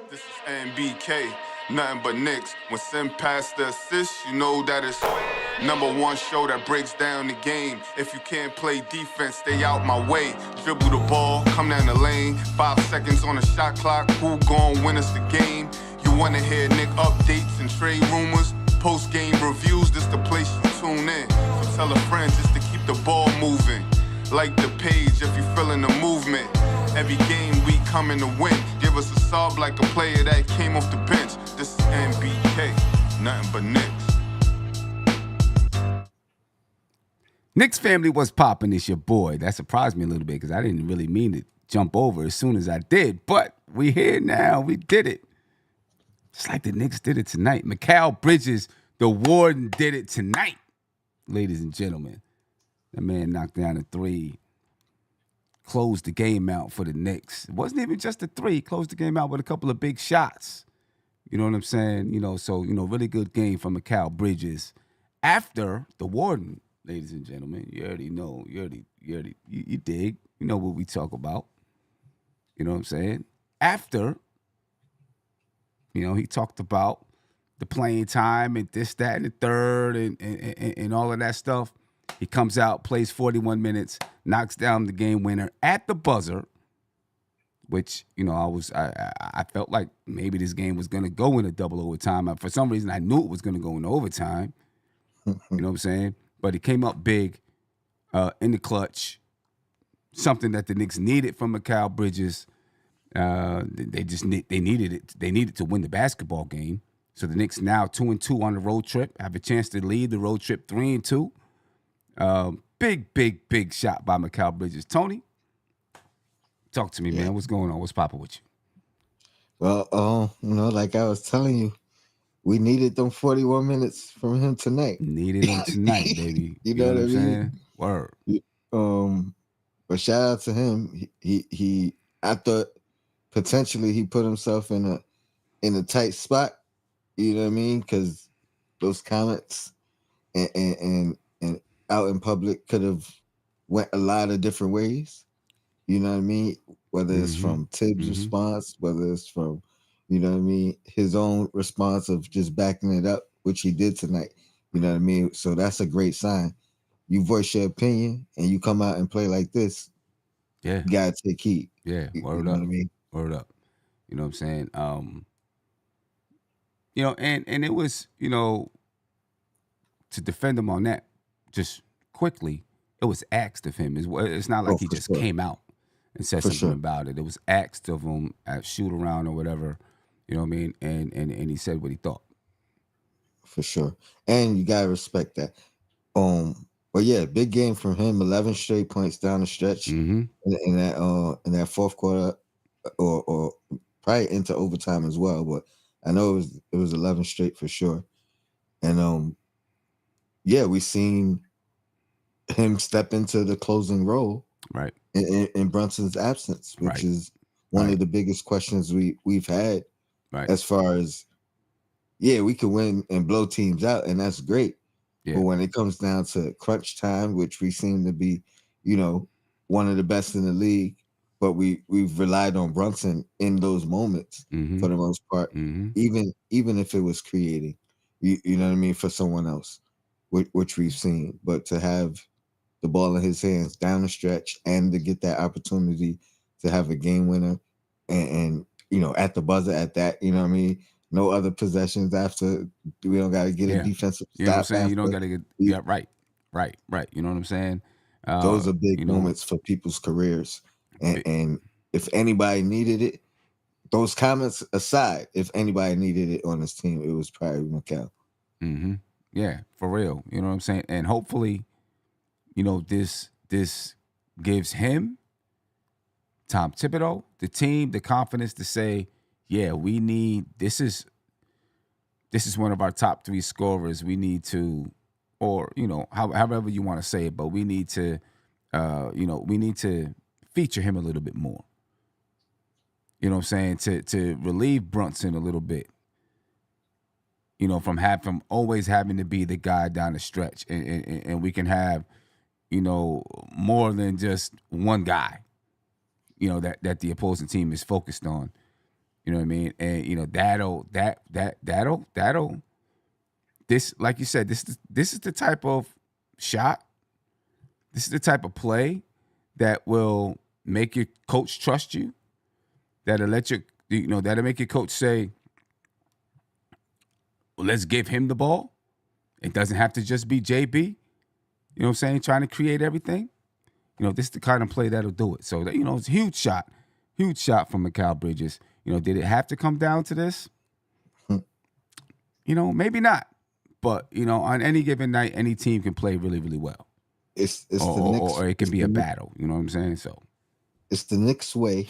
This is NBK, nothing but Knicks. When Sim passed the assist, you know that it's number one show that breaks down the game. If you can't play defense, stay out my way. Dribble the ball, come down the lane. 5 seconds on the shot clock, who gon' win us the game? You wanna hear Nick updates and trade rumors? Post-game reviews, this the place you tune in. So tell a friend just to keep the ball moving. Like the page if you feeling the movement. Every game we coming to win. Give us a sub like a player that came off the bench. This is NBK, nothing but Knicks. Knicks family, what's poppin'? It's your boy. That surprised me a little bit because I didn't really mean to jump over as soon as I did. But we here now. We did it. Just like the Knicks did it tonight. Mikal Bridges, the Warden, did it tonight, ladies and gentlemen. That man knocked down a three, closed the game out for the Knicks. It wasn't even just a three. He closed the game out with a couple of big shots. You know what I'm saying? Really good game from Mikal Bridges. After the Warden, ladies and gentlemen, you already know. You dig. You know what we talk about. You know what I'm saying? After, he talked about the playing time and this, that, and the third and all of that stuff. He comes out, plays 41 minutes, knocks down the game winner at the buzzer, which, I felt like maybe this game was going to go in a double overtime. For some reason, I knew it was going to go into overtime. You know what I'm saying? But he came up big in the clutch, something that the Knicks needed from Mikal Bridges. They needed it. They needed to win the basketball game. So the Knicks now 2-2 on the road trip, have a chance to lead the road trip 3-2. Big shot by Mikal Bridges. Tony, talk to me, man. What's going on? What's popping with you? Well, like I was telling you, we needed them 41 minutes from him tonight. Needed him tonight, baby. you know what I mean? Saying? Word. But shout out to him. He I thought potentially he put himself in a tight spot. You know what I mean? Because those comments and out in public could have went a lot of different ways. You know what I mean? Whether it's from Tibbs' response, whether it's from, his own response of just backing it up, which he did tonight. You know what I mean? So that's a great sign. You voice your opinion and you come out and play like this. Yeah. You gotta take heed. Yeah. Word know up. What I mean? Word up. You know what I'm saying? And it was, to defend him on that, just quickly, it was asked of him. It's not like he just came out and said something about it. It was asked of him at shoot around or whatever, you know what I mean? And he said what he thought. For sure. And you gotta respect that. But yeah, big game from him, 11 straight points down the stretch in that fourth quarter or probably into overtime as well. But I know it was 11 straight for sure. And we seen him step into the closing role right in Brunson's absence, which is one of the biggest questions we've had as far as we can win and blow teams out, and that's great. But when it comes down to crunch time, which we seem to be, one of the best in the league, but we've relied on Brunson in those moments for the most part, even if it was creating, you know what I mean, for someone else, which we've seen. But to have the ball in his hands down the stretch and to get that opportunity to have a game winner and at the buzzer at that, you know what I mean? No other possessions after. We don't got to get a defensive stop. You know what I'm saying? After. You don't got to get right. You know what I'm saying? Those are big moments for people's careers. And if anybody needed it, those comments aside, if anybody needed it on this team, it was probably Mikal. Yeah, for real. You know what I'm saying? And hopefully, this gives him, Tom Thibodeau, the team, the confidence to say, we need this is one of our top 3 scorers. We need to, or however you want to say it, but we need to feature him a little bit more. You know what I'm saying? To relieve Brunson a little bit. From always having to be the guy down the stretch, and we can have, more than just one guy, that the opposing team is focused on. You know what I mean? And you know that'll this, like you said, this is the type of shot, this is the type of play that will make your coach trust you. That'll let that'll make your coach say, well, let's give him the ball. It doesn't have to just be JB. You know what I'm saying? Trying to create everything. You know, this is the kind of play that'll do it. So, that, you know, it's a huge shot from Mikal Bridges. You know, did it have to come down to this? You know, maybe not. But, you know, on any given night, any team can play really, really well. It's the Knicks, or it can be a battle. You know what I'm saying? So it's the Knicks way.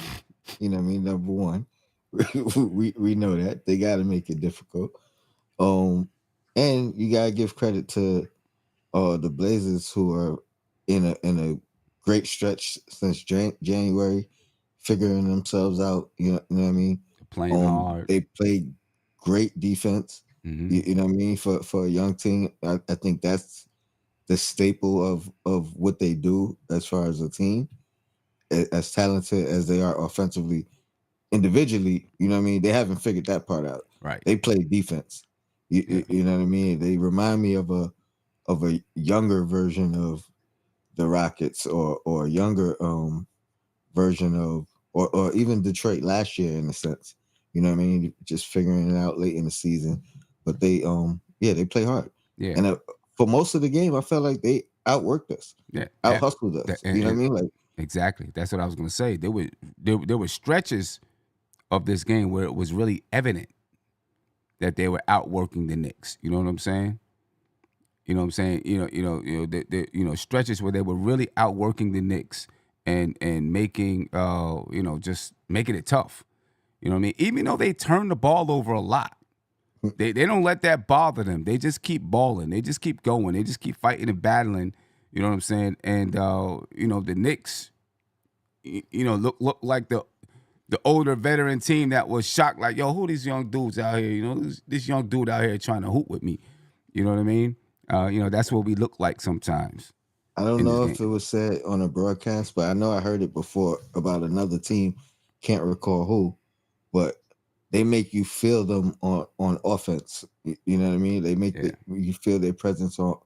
You know what I mean? Number one, we know that they got to make it difficult. And you gotta give credit to the Blazers, who are in a great stretch since January, figuring themselves out. You know what I mean? Playing hard. They played great defense. Mm-hmm. You know what I mean? For a young team, I think that's the staple of what they do as far as a team. As talented as they are offensively, individually, you know what I mean? They haven't figured that part out. Right. They play defense. You know what I mean? They remind me of a younger version of the Rockets, or a younger version of or even Detroit last year, in a sense. You know what I mean? Just figuring it out late in the season. But they they play hard. Yeah. And for most of the game, I felt like they outworked us. Yeah. Out hustled us. You know what I mean? Like, exactly. That's what I was gonna say. There were stretches of this game where it was really evident that they were outworking the Knicks. You know what I'm saying? You know what I'm saying? The stretches where they were really outworking the Knicks and making just making it tough. You know what I mean? Even though they turn the ball over a lot, they don't let that bother them. They just keep balling. They just keep going. They just keep fighting and battling. You know what I'm saying? And the Knicks, look like the older veteran team that was shocked, like, yo, who these young dudes out here? You know, this young dude out here trying to hoop with me. You know what I mean? That's what we look like sometimes. I don't know if it was said on a broadcast, but I know I heard it before about another team. Can't recall who, but they make you feel them on offense. You know what I mean? They make you feel their presence on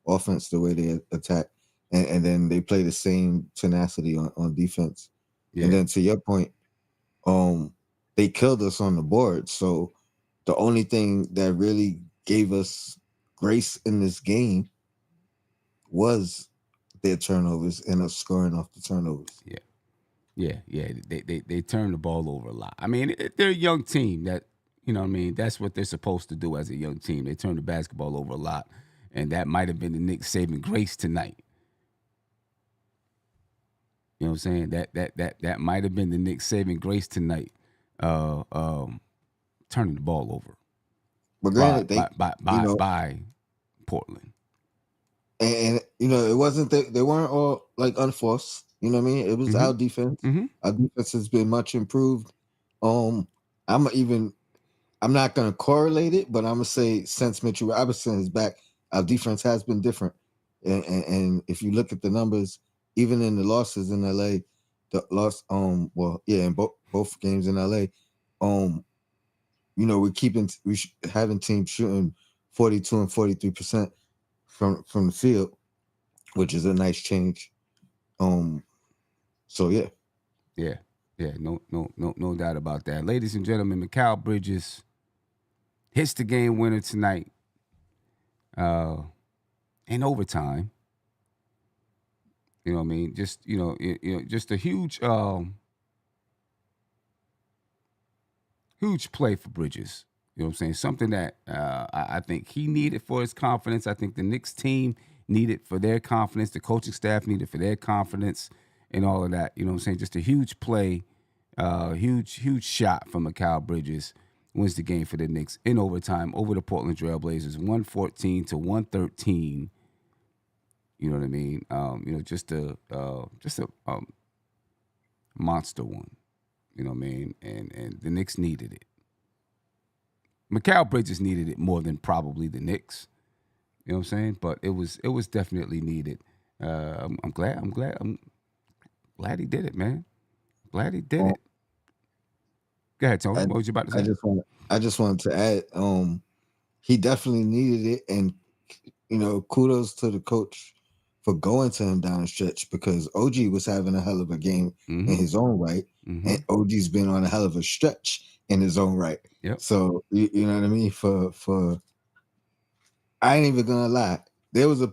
offense, the way they attack, and then they play the same tenacity on defense. Yeah. And then to your point, they killed us on the board. So the only thing that really gave us grace in this game was their turnovers and us scoring off the turnovers. Yeah. They turn the ball over a lot. I mean, they're a young team that, you know what I mean, that's what they're supposed to do as a young team. They turn the basketball over a lot, and that might have been the Knicks' saving grace tonight. You know what I'm saying? That might have been the Knicks' saving grace tonight, turning the ball over. But granted, by Portland. And it wasn't they weren't all like unforced. You know what I mean? It was our defense. Mm-hmm. Our defense has been much improved. I'm not gonna correlate it, but I'm gonna say since Mitchell Robinson is back, our defense has been different. And if you look at the numbers, even in the losses in LA, in both games in LA, we're having teams shooting 42 and 43% from the field, which is a nice change. So yeah. No doubt about that. Ladies and gentlemen, Mikal Bridges hits the game winner tonight, in overtime. You know what I mean? Just just a huge play for Bridges. You know what I'm saying? Something that I think he needed for his confidence. I think the Knicks team needed for their confidence. The coaching staff needed for their confidence and all of that. You know what I'm saying? Just a huge play, huge shot from Mikal Bridges. Wins the game for the Knicks in overtime over the Portland Trailblazers, 114-113. You know what I mean? Just a monster one. You know what I mean? And the Knicks needed it. Mikal Bridges needed it more than probably the Knicks. You know what I'm saying? But it was definitely needed. I'm glad he did it, man. Glad he did it. Go ahead, Tony. What was you about to say? I just wanted to add, he definitely needed it, and kudos to the coach for going to him down the stretch, because OG was having a hell of a game in his own right, and OG's been on a hell of a stretch in his own right. Yep. So you know what I mean? For I ain't even gonna lie, there was a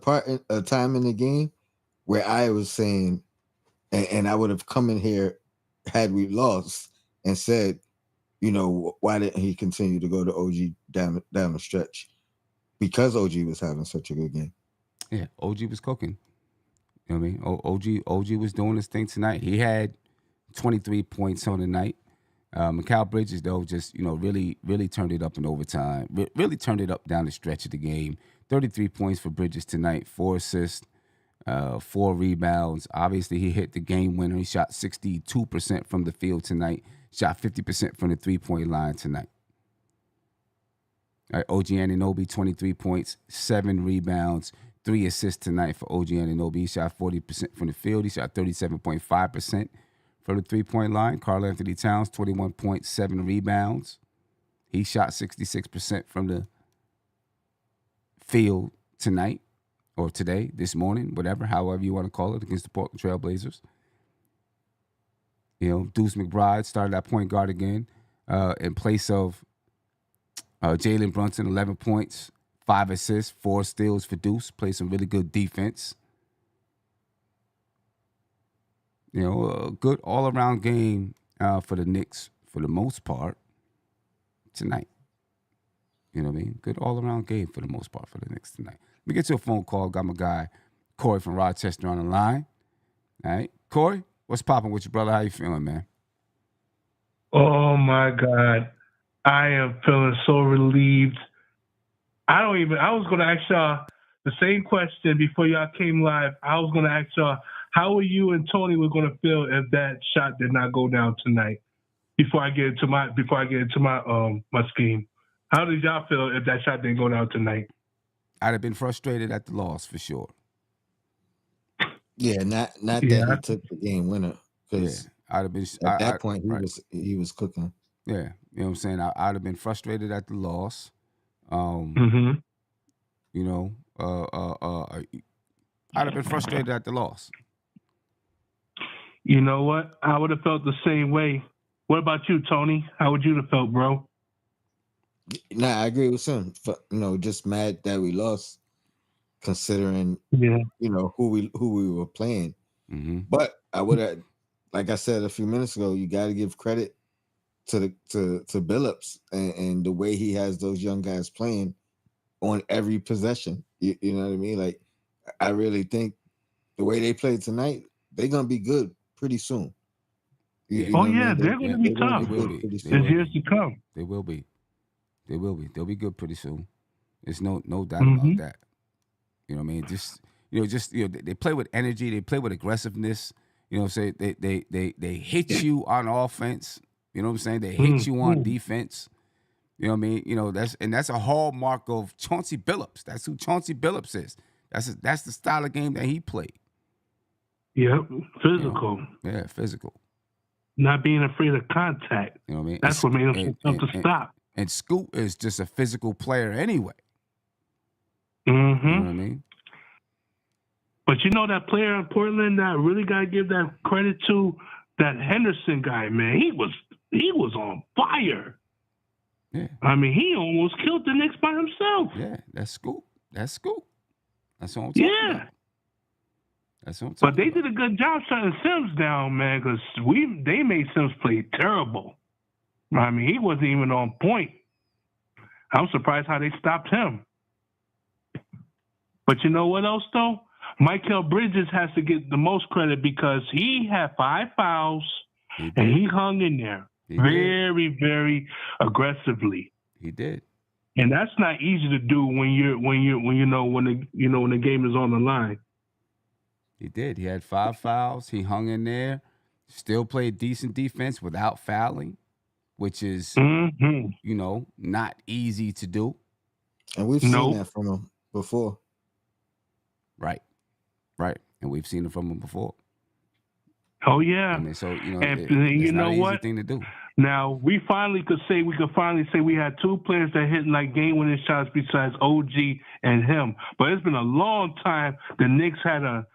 time in the game where I was saying, and I would have come in here had we lost and said, why didn't he continue to go to OG down the stretch? Because OG was having such a good game. Yeah, OG was cooking. You know what I mean? OG was doing his thing tonight. He had 23 points on the night. Mikal Bridges, though, just, really turned it up in overtime. Really turned it up down the stretch of the game. 33 points for Bridges tonight, 4 assists, 4 rebounds. Obviously, he hit the game winner. He shot 62% from the field tonight. Shot 50% from the three-point line tonight. All right, OG Anunoby, 23 points, 7 rebounds, 3 assists tonight for OG Anunoby. He shot 40% from the field. He shot 37.5% from the three-point line. Karl Anthony Towns, 21.7 rebounds. He shot 66% from the field tonight, or today, this morning, whatever, however you want to call it, against the Portland Trail Blazers. Deuce McBride started at point guard again in place of Jalen Brunson, 11 points, 5 assists, 4 steals for Deuce. Played some really good defense. A good all-around game for the Knicks for the most part tonight. You know what I mean? Good all-around game for the most part for the Knicks tonight. Let me get you a phone call. Got my guy Corey from Rochester on the line. All right, Corey, what's popping with you, brother? How you feeling, man? Oh my God, I am feeling so relieved. I was going to ask y'all the same question before y'all came live. I was going to ask y'all, how are you and Tony were going to feel if that shot did not go down tonight? Before I get into my my scheme, how did y'all feel if that shot didn't go down tonight? I'd have been frustrated at the loss for sure. Yeah, not that he took the game winner. Because I'd have been at that point he was cooking. Yeah, you know what I'm saying. I'd have been frustrated at the loss. I'd have been frustrated at the loss. You know what? I would have felt the same way. What about you, Tony? How would you have felt, bro? Nah, I agree with him. Just mad that we lost, considering who we were playing. Mm-hmm. But I would have, like I said a few minutes ago, you got to give credit to Billups and the way he has those young guys playing on every possession. You know what I mean? Like, I really think the way they played tonight, they're gonna be good pretty soon. They're going to be tough. There's years to come. They will be. They'll be good pretty soon. There's no doubt about that. You know what I mean? They play with energy. They play with aggressiveness. They hit you on offense. You know what I'm saying? They hit you on defense. You know what I mean? That's a hallmark of Chauncey Billups. That's who Chauncey Billups is. That's the style of game that he played. Yep, physical. Yeah, physical. Not being afraid of contact. You know what I mean? That's what made him so tough to stop. And Scoot is just a physical player anyway. Mm-hmm. You know what I mean? But that player in Portland that really got to give that credit to, that Henderson guy, man. He was on fire. Yeah. I mean, he almost killed the Knicks by himself. Yeah, that's Scoot. That's what I'm talking about. That's what I'm talking about. But they did a good job shutting Sims down, man, because they made Sims play terrible. I mean, he wasn't even on point. I'm surprised how they stopped him. But you know what else, though? Mikal Bridges has to get the most credit because he had 5 fouls and he hung in there very, very aggressively. He did. And that's not easy to do when the game is on the line. He did. He had 5 fouls. He hung in there. Still played decent defense without fouling, which is not easy to do. And we've seen that from him before. Right. And we've seen it from him before. Oh yeah. I mean, so and it's you not know an what? easy thing to do. Now we could finally say we had two players that hit like game-winning shots besides OG and him. But it's been a long time the Knicks had a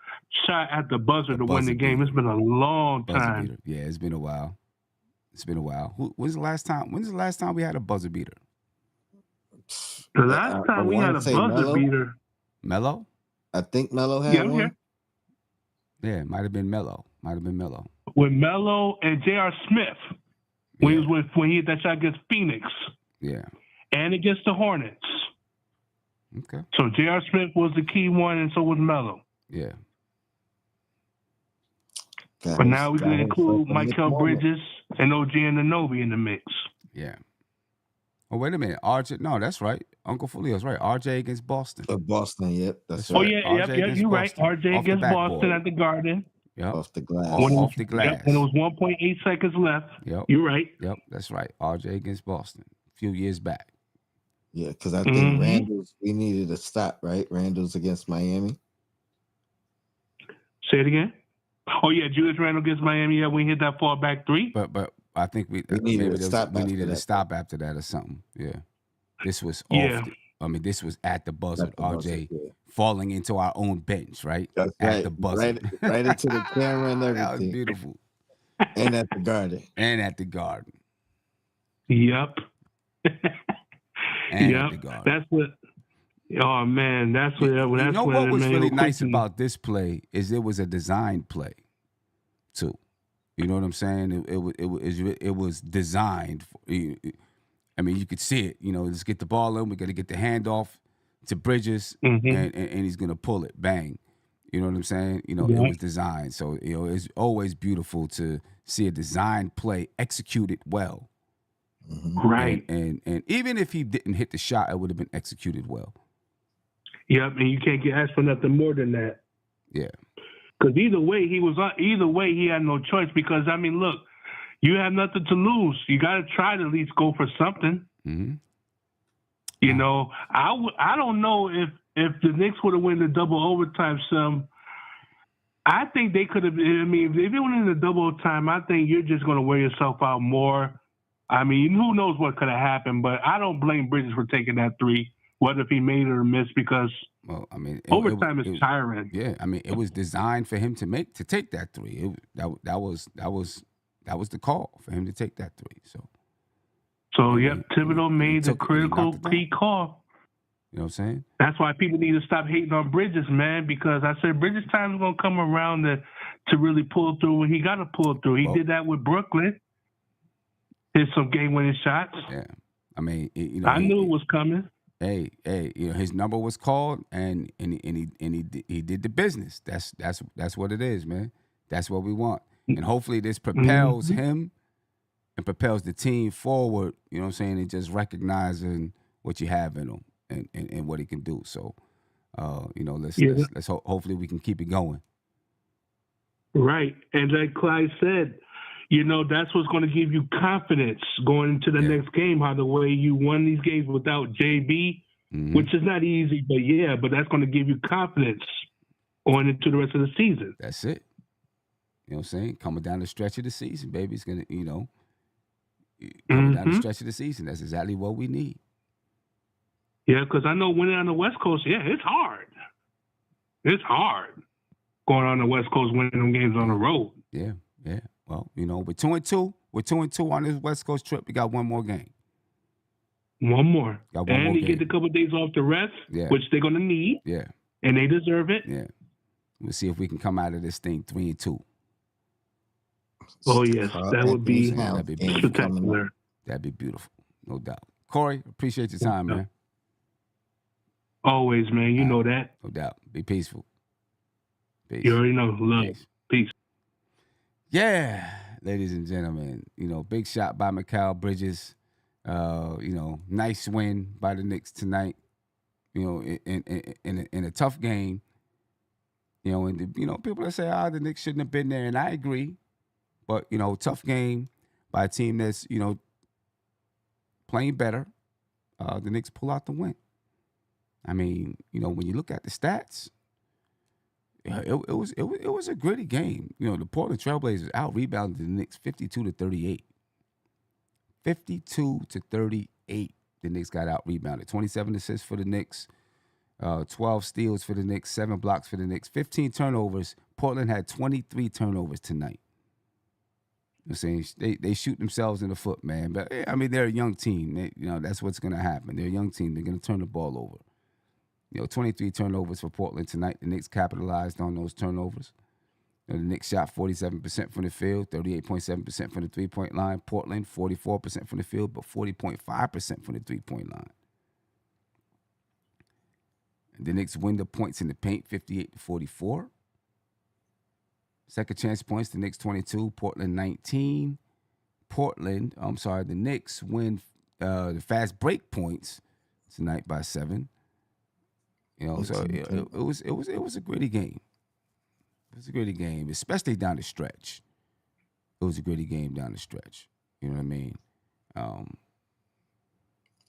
shot at the buzzer to win the game. It's been a long time. Beater. Yeah, it's been a while. When's the last time we had a buzzer beater? The last time we had a buzzer beater. Melo? I think Melo had one. Yeah, it might have been Melo. With Melo and J.R. Smith. When he hit that shot against Phoenix. Yeah. And against the Hornets. Okay. So J.R. Smith was the key one, and so was Melo. Yeah. But now we can include Mikal Bridges and OG Anunoby in the mix. Yeah. Oh, wait a minute. RJ, no, that's right. Uncle Fulio's right. RJ against Boston. Boston, yep. That's right. Oh, yeah, you're right. RJ against Boston at the Garden. Yep. Off the glass. Off the glass. Yep, when it was 1.8 seconds left. Yep. You're right. Yep, that's right. RJ against Boston a few years back. Yeah, because I think Randall's, we needed a stop, right? Randall's against Miami. Say it again. Oh, yeah, Julius Randle against Miami. Yeah, we hit that far back three. But I think we needed a stop after that or something. Yeah. This was this was at the buzzer. RJ falling into our own bench, right? That's at the buzzer. Right into the camera and everything. That was beautiful. And at the Garden. Yep. At the Garden. That's what. Oh man, that's what. You know what was really nice about this play is it was a design play, too. You know what I'm saying? It was designed. I mean, you could see it. You know, let's get the ball in. We got to get the handoff to Bridges, and he's gonna pull it. Bang. You know what I'm saying? You know, it was designed. So it's always beautiful to see a design play executed well. Right. And even if he didn't hit the shot, it would have been executed well. Yep, and you can't get asked for nothing more than that. Yeah. Because either way, he had no choice. Because I mean, look, you have nothing to lose. You got to try to at least go for something. Mm-hmm. You know, I don't know if the Knicks would have won the double overtime. I think they could have. I mean, if they went in the double overtime, I think you're just going to wear yourself out more. I mean, who knows what could have happened? But I don't blame Bridges for taking that three. Whether if he made it or missed, because overtime is tiring. Yeah, I mean, it was designed for him to take that three. That was the call for him to take that three. So Thibodeau made the critical key call. You know what I'm saying? That's why people need to stop hating on Bridges, man. Because I said Bridges' time is gonna come around to really pull through when he got to pull through. He did that with Brooklyn. Hit some game-winning shots. Yeah, I mean, I knew it was coming. Hey, his number was called, and he did the business. That's what it is, man. That's what we want, and hopefully this propels him and propels the team forward. You know what I'm saying? And just recognizing what you have in him and what he can do. So, let's hopefully we can keep it going. Right, and like Clyde said, that's what's going to give you confidence going into the next game, how the way you won these games without JB, which is not easy, but that's going to give you confidence going into the rest of the season. That's it. You know what I'm saying? Coming down the stretch of the season, baby. It's going to, coming down the stretch of the season. That's exactly what we need. Yeah, because I know winning on the West Coast, it's hard. It's hard going on the West Coast, winning them games on the road. Yeah. Well, we're 2-2. We're 2-2 on this West Coast trip. We got one more game. One more. And you get a couple of days off to rest, which they're going to need. Yeah. And they deserve it. Yeah. We'll see if we can come out of this thing 3-2. Oh, yes. That would be spectacular. That'd be beautiful. No doubt. Corey, appreciate your time, man. Always, man. You know that. No doubt. Be peaceful. Peace. You already know. Love. Peace. Yeah, ladies and gentlemen, big shot by Mikal Bridges. Nice win by the Knicks tonight. In a tough game. And people that say, the Knicks shouldn't have been there, and I agree. But tough game by a team that's playing better. The Knicks pull out the win. I mean, when you look at the stats. It was a gritty game. The Portland Trailblazers out-rebounded the Knicks 52-38. 52-38. The Knicks got out rebounded. 27 assists for the Knicks, 12 steals for the Knicks, 7 blocks for the Knicks, 15 turnovers. Portland had 23 turnovers tonight. I'm saying they shoot themselves in the foot, man. But I mean, they're a young team. That's what's going to happen. They're a young team. They're going to turn the ball over. 23 turnovers for Portland tonight. The Knicks capitalized on those turnovers. The Knicks shot 47% from the field, 38.7% from the three-point line. Portland, 44% from the field, but 40.5% from the three-point line. And the Knicks win the points in the paint, 58-44. Second chance points, the Knicks 22, Portland 19. The Knicks win the fast break points tonight by 7. So it was a gritty game. It was a gritty game, especially down the stretch. It was a gritty game down the stretch. You know what I mean?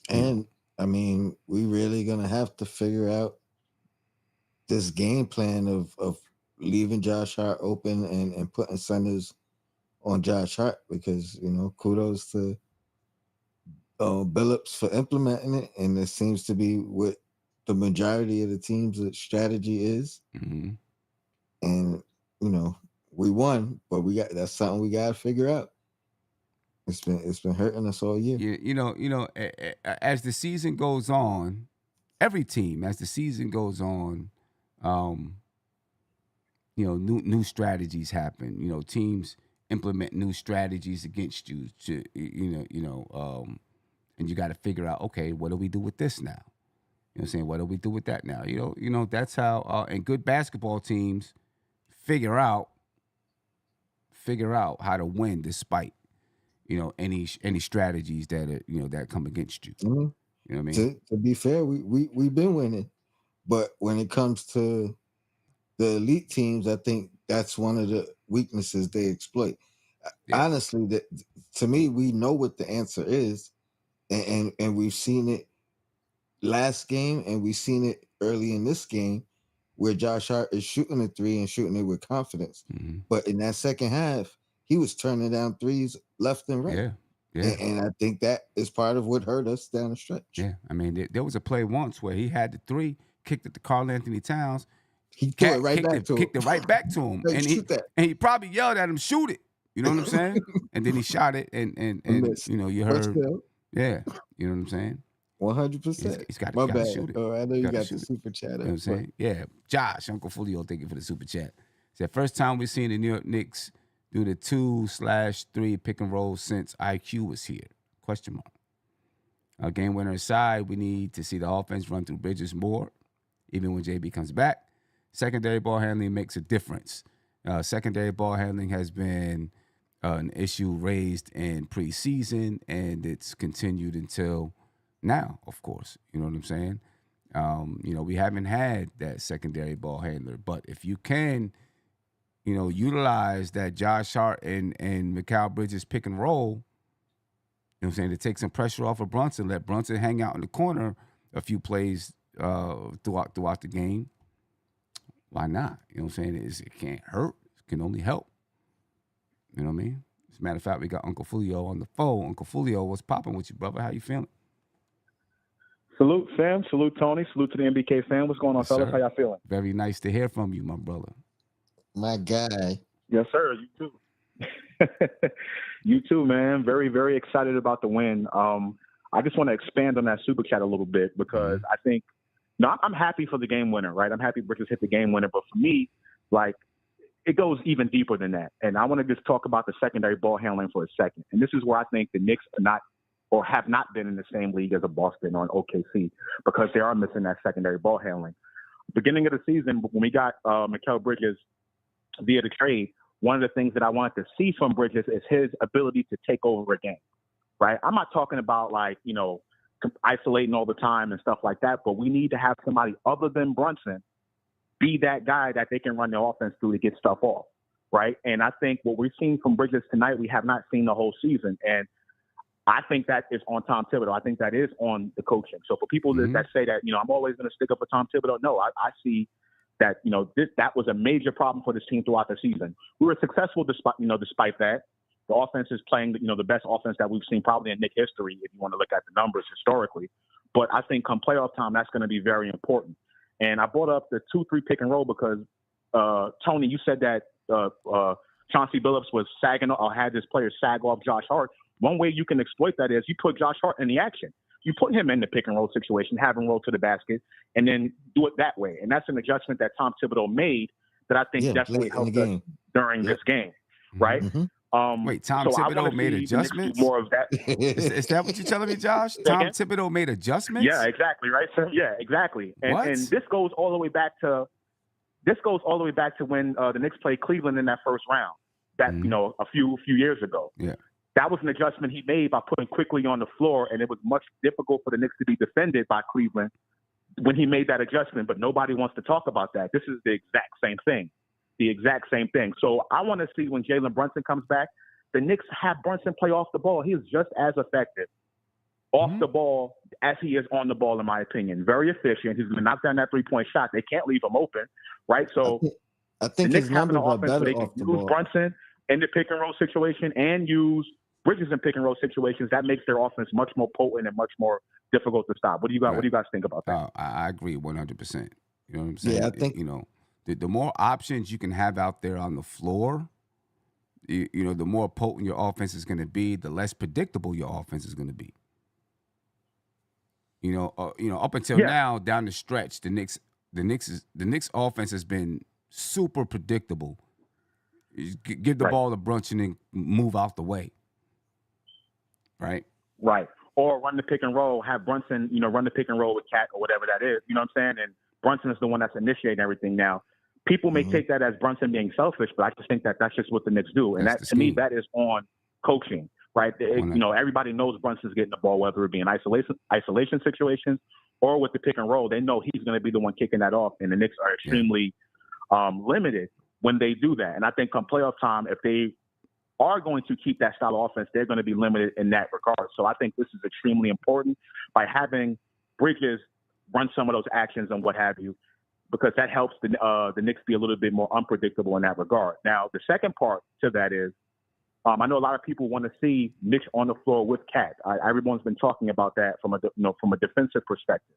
And I mean, we really gonna have to figure out this game plan of leaving Josh Hart open and putting centers on Josh Hart, because kudos to Billups for implementing it, and it seems to be what the majority of the team's strategy is. Mm-hmm. And we won, but that's something we gotta figure out. It's been hurting us all year. As the season goes on, every team, as the season goes on, new strategies happen. Teams implement new strategies against you and you got to figure out, okay, what do we do with this now? You know what I'm saying? What do we do with that now? That's how and good basketball teams figure out how to win despite any strategies that that come against you. Mm-hmm. You know what I mean? To be fair, we've been winning, but when it comes to the elite teams, I think that's one of the weaknesses they exploit. Yeah. Honestly, to me, we know what the answer is, and we've seen it last game, and we've seen it early in this game, where Josh Hart is shooting a three and shooting it with confidence. Mm-hmm. But in that second half, he was turning down threes left and right. Yeah. And I think that is part of what hurt us down the stretch. Yeah, I mean, there was a play once where he had the three, kicked it to Karl Anthony Towns. He kicked it right back to him. And he probably yelled at him, "Shoot it!" You know what I'm saying? And then he shot it, and you heard, yeah, you know what I'm saying? 100%. He's got to shoot it. Oh, I know you got the super chat. You know what I'm saying? Yeah, Josh, Uncle Fulio, thank you for the super chat. It's the first time we've seen the New York Knicks do the 2/3 pick and roll since IQ was here? Question mark. Game winner aside, we need to see the offense run through Bridges more, even when JB comes back. Secondary ball handling makes a difference. Secondary ball handling has been an issue raised in preseason, and it's continued until now, of course. You know what I'm saying? We haven't had that secondary ball handler, but if you can, utilize that Josh Hart and Mikal Bridges pick and roll, you know what I'm saying, to take some pressure off of Brunson, let Brunson hang out in the corner a few plays throughout the game. Why not? You know what I'm saying? It can't hurt. It can only help. You know what I mean? As a matter of fact, we got Uncle Fulio on the phone. Uncle Fulio, what's popping with you, brother? How you feeling? Salute, Sam. Salute, Tony. Salute to the MBK fan. What's going on, fellas? Sir. How y'all feeling? Very nice to hear from you, my brother. My guy. Yes, sir. You too. You too, man. Very, very excited about the win. I just want to expand on that super chat a little bit because I think, I'm happy for the game winner, right? I'm happy Bridges hit the game winner. But for me, it goes even deeper than that. And I want to just talk about the secondary ball handling for a second. And this is where I think the Knicks are not or have not been in the same league as a Boston or an OKC because they are missing that secondary ball handling. Beginning of the season, when we got Mikal Bridges via the trade, one of the things that I wanted to see from Bridges is his ability to take over a game, right? I'm not talking about isolating all the time and stuff like that, but we need to have somebody other than Brunson be that guy that they can run the offense through to get stuff off, right? And I think what we've seen from Bridges tonight, we have not seen the whole season. And I think that is on Tom Thibodeau. I think that is on the coaching. So for people that say that, I'm always going to stick up for Tom Thibodeau, no, I see that, that was a major problem for this team throughout the season. We were successful despite that. The offense is playing, the best offense that we've seen probably in Knicks history, if you want to look at the numbers historically. But I think come playoff time, that's going to be very important. And I brought up the 2-3 pick and roll because, Tony, you said that Chauncey Billups was sagging or had his players sag off Josh Hart. One way you can exploit that is you put Josh Hart in the action. You put him in the pick and roll situation, have him roll to the basket, and then do it that way. And that's an adjustment that Tom Thibodeau made that I think definitely helped us during this game, right? Mm-hmm. Wait, Tom Thibodeau made adjustments? More of that. Is that what you're telling me, Josh? Tom Thibodeau made adjustments? Yeah, exactly, right, sir? Yeah, exactly. And this goes all the way back to when the Knicks played Cleveland in that first round. That a few years ago. Yeah. That was an adjustment he made by putting quickly on the floor, and it was much difficult for the Knicks to be defended by Cleveland when he made that adjustment. But nobody wants to talk about that. This is the exact same thing. So I want to see when Jalen Brunson comes back, the Knicks have Brunson play off the ball. He is just as effective off the ball as he is on the ball, in my opinion. Very efficient. He's going to knock down that 3-point shot. They can't leave him open, right? So I think the Knicks his numbers are better they off can the use ball. Brunson in the pick and roll situation and use Bridges in pick and roll situations. That makes their offense much more potent and much more difficult to stop. What do you guys? What do you guys think about that? I agree 100%. You know what I'm saying? Yeah, I think the more options you can have out there on the floor, the more potent your offense is going to be, the less predictable your offense is going to be. Up until now, down the stretch, the Knicks offense has been super predictable. Give the ball to Brunson and move out the way. Right. Or run the pick and roll, have Brunson, run the pick and roll with Cat or whatever that is. You know what I'm saying? And Brunson is the one that's initiating everything now. People may take that as Brunson being selfish, but I just think that that's just what the Knicks do. And that, to me, that is on coaching, right? Everybody knows Brunson's getting the ball, whether it be in isolation situations or with the pick and roll. They know he's going to be the one kicking that off. And the Knicks are extremely limited when they do that. And I think come playoff time, if they are going to keep that style of offense, they're going to be limited in that regard. So I think this is extremely important by having Bridges run some of those actions and what have you, because that helps the Knicks be a little bit more unpredictable in that regard. Now, the second part to that is, I know a lot of people want to see Mitch on the floor with Cat. Everyone's been talking about that from a defensive perspective.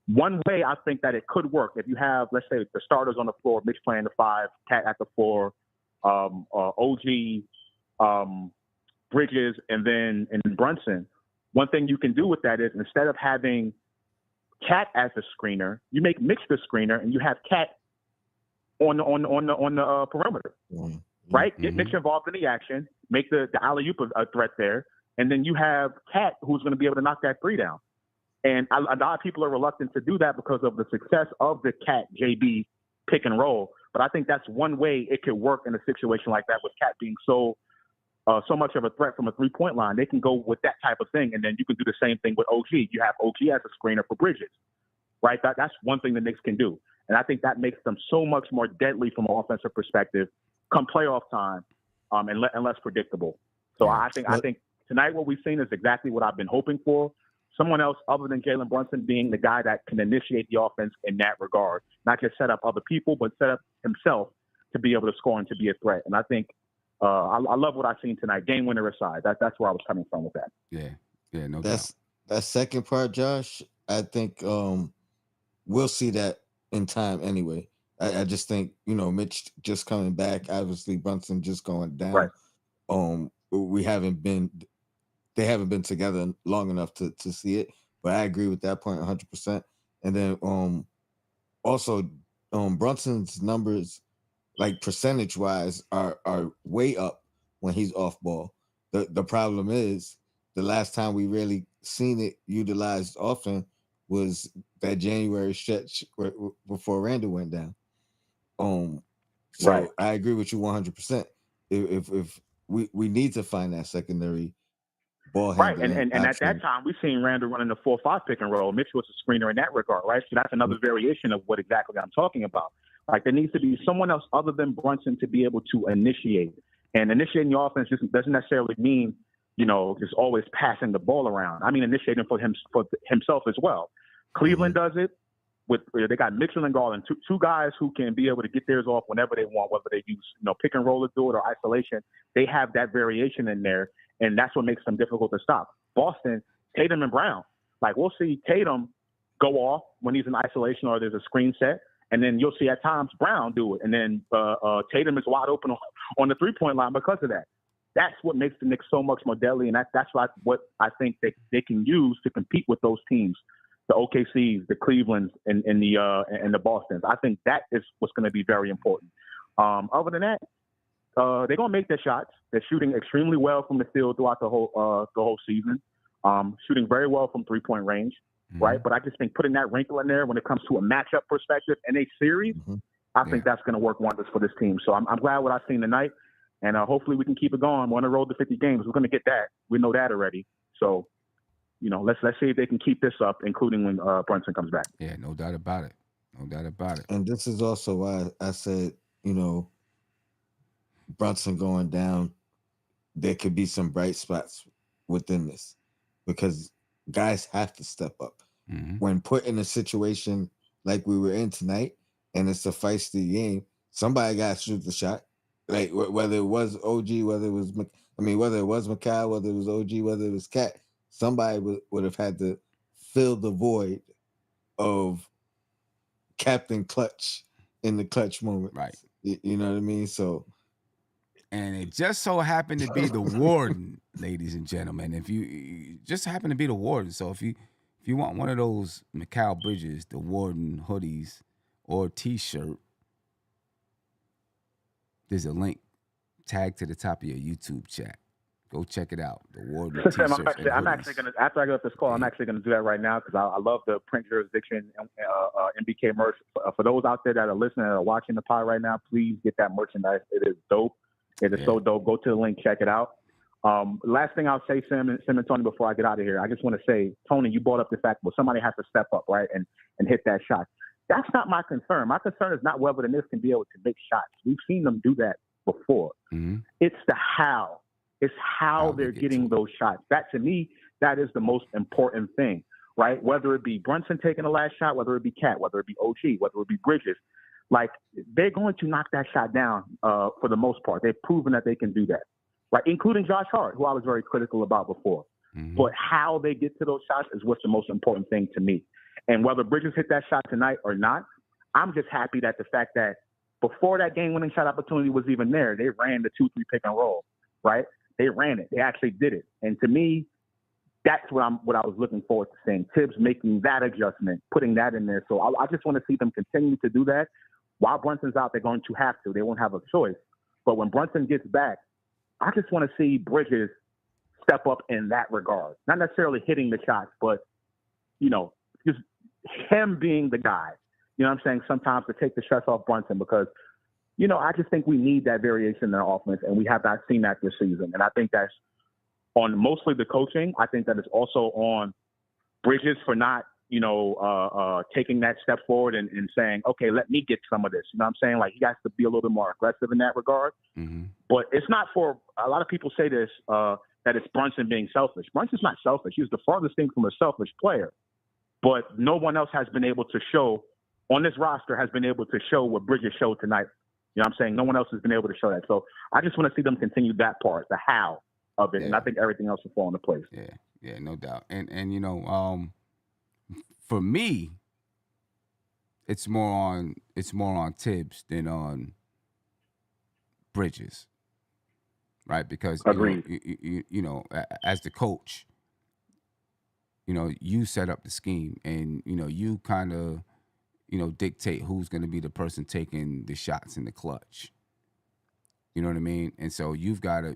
One way I think that it could work, if you have, let's say, the starters on the floor, Mitch playing the 5, Cat at the 4, OG, Bridges, and Brunson. One thing you can do with that is, instead of having Cat as a screener, you make Mitch the screener, and you have Cat on the perimeter, right? Get Mitch involved in the action, make the alley-oop a threat there, and then you have Cat who's going to be able to knock that 3 down. And a lot of people are reluctant to do that because of the success of the Cat JB pick and roll. But I think that's one way it could work in a situation like that, with Cat being so much of a threat from a 3-point line. They can go with that type of thing, and then you can do the same thing with OG. You have OG as a screener for Bridges, right? That's one thing the Knicks can do, and I think that makes them so much more deadly from an offensive perspective come playoff time, and less predictable. So I think tonight what we've seen is exactly what I've been hoping for. Someone else other than Jalen Brunson being the guy that can initiate the offense in that regard, not just set up other people, but set up himself to be able to score and to be a threat. And I think I love what I've seen tonight. Game winner aside, that's where I was coming from with that. Yeah, no doubt. That second part, Josh, I think we'll see that in time anyway. I just think, Mitch just coming back, obviously Brunson just going down. Right. They haven't been together long enough to see it, but I agree with that point 100%. And then also Brunson's numbers, like percentage wise, are way up when he's off ball. The problem is, the last time we really seen it utilized often was that January stretch before Randall went down. So right. I agree with you 100%. If we need to find that secondary ball handling. Right, and at that time, we've seen Randall running the 4-5 pick and roll. Mitch was a screener in that regard, right? So that's another variation of what exactly I'm talking about. Like, there needs to be someone else other than Brunson to be able to initiate. And initiating the offense just doesn't necessarily mean, just always passing the ball around. I mean, initiating for himself as well. Cleveland does it. they got Mitchell and Garland, two guys who can be able to get theirs off whenever they want, whether they use pick and roll to do it or isolation. They have that variation in there, and that's what makes them difficult to stop. Boston, Tatum and Brown, like we'll see Tatum go off when he's in isolation or there's a screen set, and then you'll see at times Brown do it, and then Tatum is wide open on the 3-point line because of that. That's what makes the Knicks so much more deadly, and that's what I think they can use to compete with those teams. The OKCs, the Clevelands, and the Bostons. I think that is what's going to be very important. Other than that, they're going to make their shots. They're shooting extremely well from the field throughout the whole season. Shooting very well from 3-point range, right? But I just think putting that wrinkle in there when it comes to a matchup perspective in a series, I think that's going to work wonders for this team. So I'm glad what I've seen tonight, and hopefully we can keep it going. We're on the road to 50 games. We're going to get that. We know that already. So. Let's see if they can keep this up, including when Brunson comes back. Yeah, no doubt about it. No doubt about it. And this is also why I said, Brunson going down, there could be some bright spots within this because guys have to step up. When put in a situation like we were in tonight, and it's a feisty game, somebody got to shoot the shot. Like whether it was OG, whether it was Mikal, whether it was OG, whether it was Cat. Somebody would have had to fill the void of Captain Clutch in the clutch moment. Right. You know what I mean? So, and it just so happened to be the warden, ladies and gentlemen. If you just happen to be the warden. So if you want one of those Mikal Bridges, the warden hoodies or t-shirt, there's a link tagged to the top of your YouTube chat. Go check it out. The Warden t-shirts. I'm actually gonna after I get off this call, I'm actually gonna do that right now because I love the print jurisdiction MBK merch. For those out there that are listening or watching the pod right now, please get that merchandise. It is dope. It is so dope. Go to the link, check it out. Last thing I'll say, Sam and Tony, before I get out of here, I just want to say, Tony, you brought up the fact that somebody has to step up, right, and hit that shot. That's not my concern. My concern is not whether the Knicks can be able to make shots. We've seen them do that before. It's the how. It's how they're getting those shots. That, to me, that is the most important thing, right? Whether it be Brunson taking the last shot, whether it be Cat, whether it be OG, whether it be Bridges, like they're going to knock that shot down for the most part. They've proven that they can do that, right? Including Josh Hart, who I was very critical about before. But how they get to those shots is what's the most important thing to me. And whether Bridges hit that shot tonight or not, I'm just happy that the fact that before that game-winning shot opportunity was even there, they ran the 2-3 pick and roll, right? They ran it. They actually did it. And to me, that's what I was looking forward to seeing. Tibbs making that adjustment, putting that in there. So I just want to see them continue to do that. While Brunson's out, they're going to have to. They won't have a choice. But when Brunson gets back, I just want to see Bridges step up in that regard. Not necessarily hitting the shots, but, just him being the guy. You know what I'm saying? Sometimes to take the stress off Brunson because – I just think we need that variation in our offense, and we have not seen that this season. And I think that's on mostly the coaching. I think that it's also on Bridges for not, taking that step forward and saying, okay, let me get some of this. You know what I'm saying? Like, he has to be a little bit more aggressive in that regard. But it's not for – a lot of people say this, that it's Brunson being selfish. Brunson's not selfish. He's the farthest thing from a selfish player. But no one else has been able to show – on this roster has been able to show what Bridges showed tonight. You know what I'm saying? No one else has been able to show that. So I just want to see them continue that part, the how of it. And I think everything else will fall into place. Yeah, no doubt. And for me, it's more on Tibbs than on Bridges. Right? Because as the coach, you set up the scheme and you kind of dictate who's going to be the person taking the shots in the clutch. You know what I mean? And so you've got to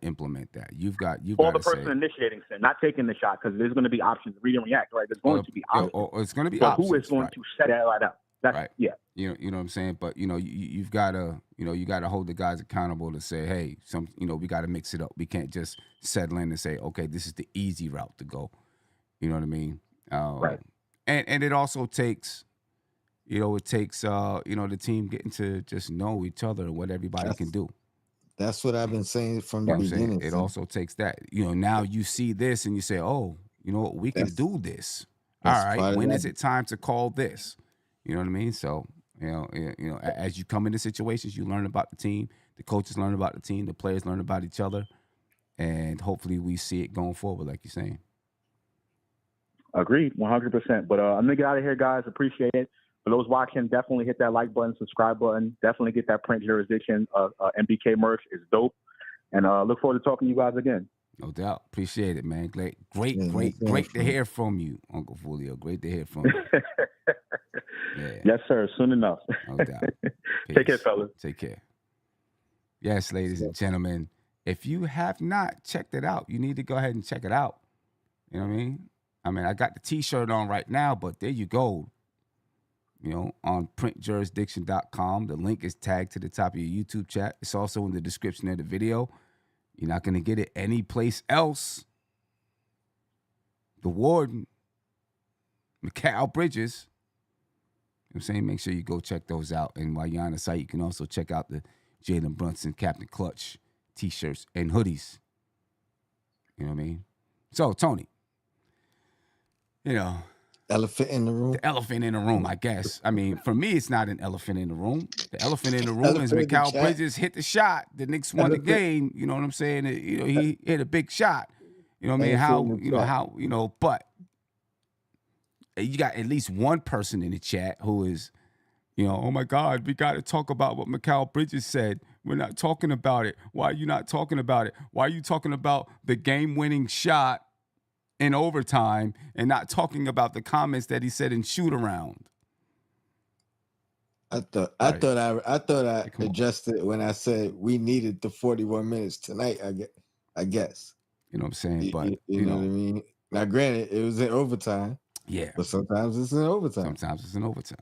implement that. You've got the person initiating sin, not taking the shot, because there's going to be options. Read and react, right? There's going to be options. Or it's going to be but options. Who is going to set that light up? That's right. Yeah. You know what I'm saying? But you've got to you got to hold the guys accountable to say, hey, we got to mix it up. We can't just settle in and say, okay, this is the easy route to go. You know what I mean? Right. And it also takes. The team getting to just know each other and what everybody can do. That's what I've been saying from the beginning. It also takes that. Now you see this and you say, oh, we can do this. All right, when is it time to call this? You know what I mean? So, as you come into situations, you learn about the team. The coaches learn about the team. The players learn about each other. And hopefully we see it going forward, like you're saying. Agreed, 100%. But I'm going to get out of here, guys. Appreciate it. For those watching, definitely hit that like button, subscribe button. Definitely get that print jurisdiction. MBK merch is dope. And look forward to talking to you guys again. No doubt. Appreciate it, man. Great to hear from you, Uncle Fulio. Great to hear from you. Yeah. Yes, sir. Soon enough. No doubt. Take care, fellas. Take care. Yes, ladies and gentlemen, if you have not checked it out, you need to go ahead and check it out. You know what I mean? I got the T-shirt on right now, but there you go. On printjurisdiction.com. The link is tagged to the top of your YouTube chat. It's also in the description of the video. You're not going to get it anyplace else. The Warden, Mikal Bridges. You know what I'm saying? Make sure you go check those out. And while you're on the site, you can also check out the Jalen Brunson Captain Clutch T-shirts and hoodies. You know what I mean? So, Tony, elephant in the room. The elephant in the room, I guess. I mean, for me, it's not an elephant in the room. The elephant in the room is Mikal Bridges hit the shot. The Knicks won the game. You know what I'm saying? He hit a big shot. You know what I mean? But you got at least one person in the chat who is, oh my God, we got to talk about what Mikal Bridges said. We're not talking about it. Why are you not talking about it? Why are you talking about the game-winning shot in overtime and not talking about the comments that he said in shoot around? I thought I addressed it when I said we needed the 41 minutes tonight. I guess. You know what I'm saying? But you know what I mean. Now, granted, it was in overtime. Yeah. But sometimes it's in overtime. Sometimes it's in overtime.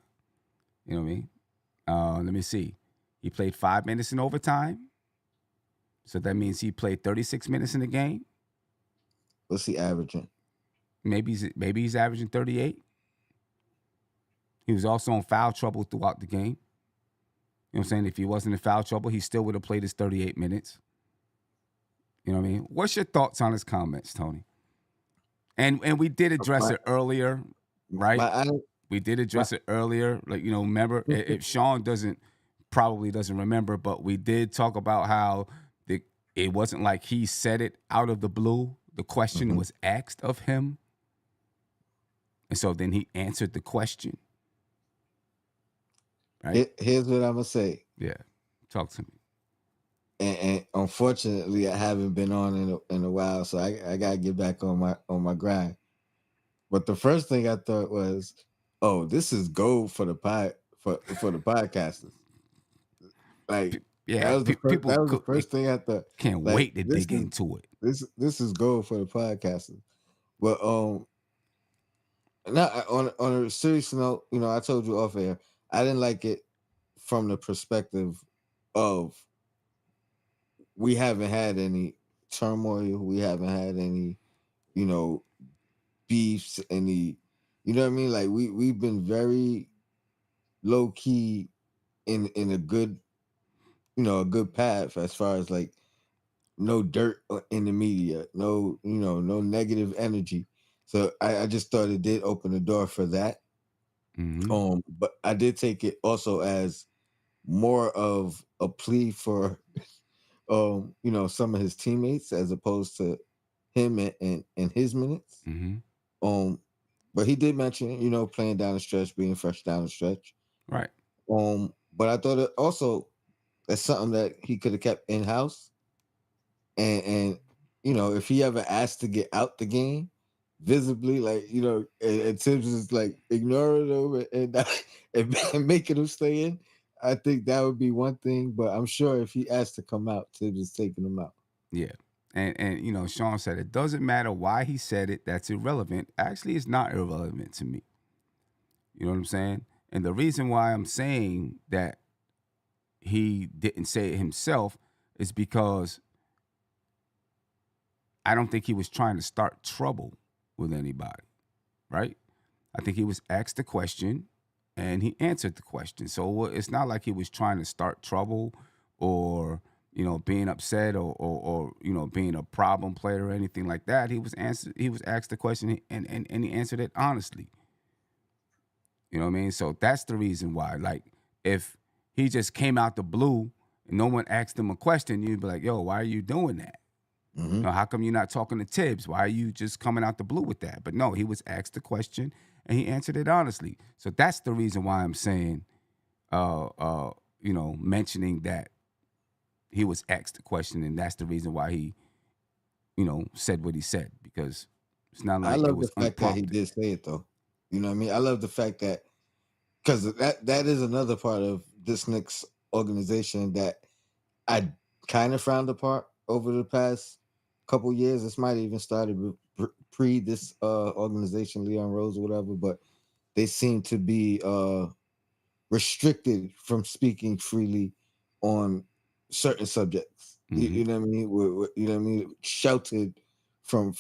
You know what I mean? Let me see. He played 5 minutes in overtime. So that means he played 36 minutes in the game. What's he averaging? Maybe he's averaging 38. He was also in foul trouble throughout the game. You know what I'm saying? If he wasn't in foul trouble, he still would have played his 38 minutes. You know what I mean? What's your thoughts on his comments, Tony? And we did address it earlier, right? We did address it earlier. Like, remember, if Sean probably doesn't remember, but we did talk about how it wasn't like he said it out of the blue. The question was asked of him. And so then he answered the question. Right? Here's what I'm going to say. Yeah. Talk to me. And unfortunately, I haven't been on in a while, so I got to get back on my grind. But the first thing I thought was, oh, this is gold for the for the podcasters. Like, yeah, that was the first thing I thought. Can't wait to dig into it. This is gold for the podcasters. But now on a serious note, I told you off air, I didn't like it from the perspective of we haven't had any turmoil, we haven't had any, beefs, any, you know what I mean? Like we've been very low key in a good, a good path as far as like no dirt in the media, no negative energy. So I just thought it did open the door for that. Mm-hmm. But I did take it also as more of a plea for some of his teammates as opposed to him and his minutes. Mm-hmm. But he did mention, playing down the stretch, being fresh down the stretch. Right. But I thought it also that's something that he could have kept in house. And if he ever asked to get out the game visibly, like, and Tibbs is like ignoring him and making him stay in, I think that would be one thing. But I'm sure if he asked to come out, Tibbs is taking him out. Yeah. And Sean said it doesn't matter why he said it. That's irrelevant. Actually, it's not irrelevant to me. You know what I'm saying? And the reason why I'm saying that he didn't say it himself is because I don't think he was trying to start trouble with anybody, right? I think he was asked the question and he answered the question. So it's not like he was trying to start trouble or, being upset or being a problem player or anything like that. He was asked the question and he answered it honestly. You know what I mean? So that's the reason why. Like, if he just came out the blue and no one asked him a question, you'd be like, yo, why are you doing that? Mm-hmm. You know, how come you're not talking to Tibbs? Why are you just coming out the blue with that? But no, he was asked the question and he answered it honestly. So that's the reason why I'm saying, mentioning that he was asked the question, and that's the reason why he, said what he said, because it's not like I it love the was fact that he unprompted. did say it, though. You know what I mean? I love the fact that, because that is another part of this Knicks organization that I kind of frowned apart over the past couple years. This might have even started pre this organization, Leon Rose or whatever, but they seem to be restricted from speaking freely on certain subjects. Mm-hmm. You know what I mean? You know what I mean? Sheltered from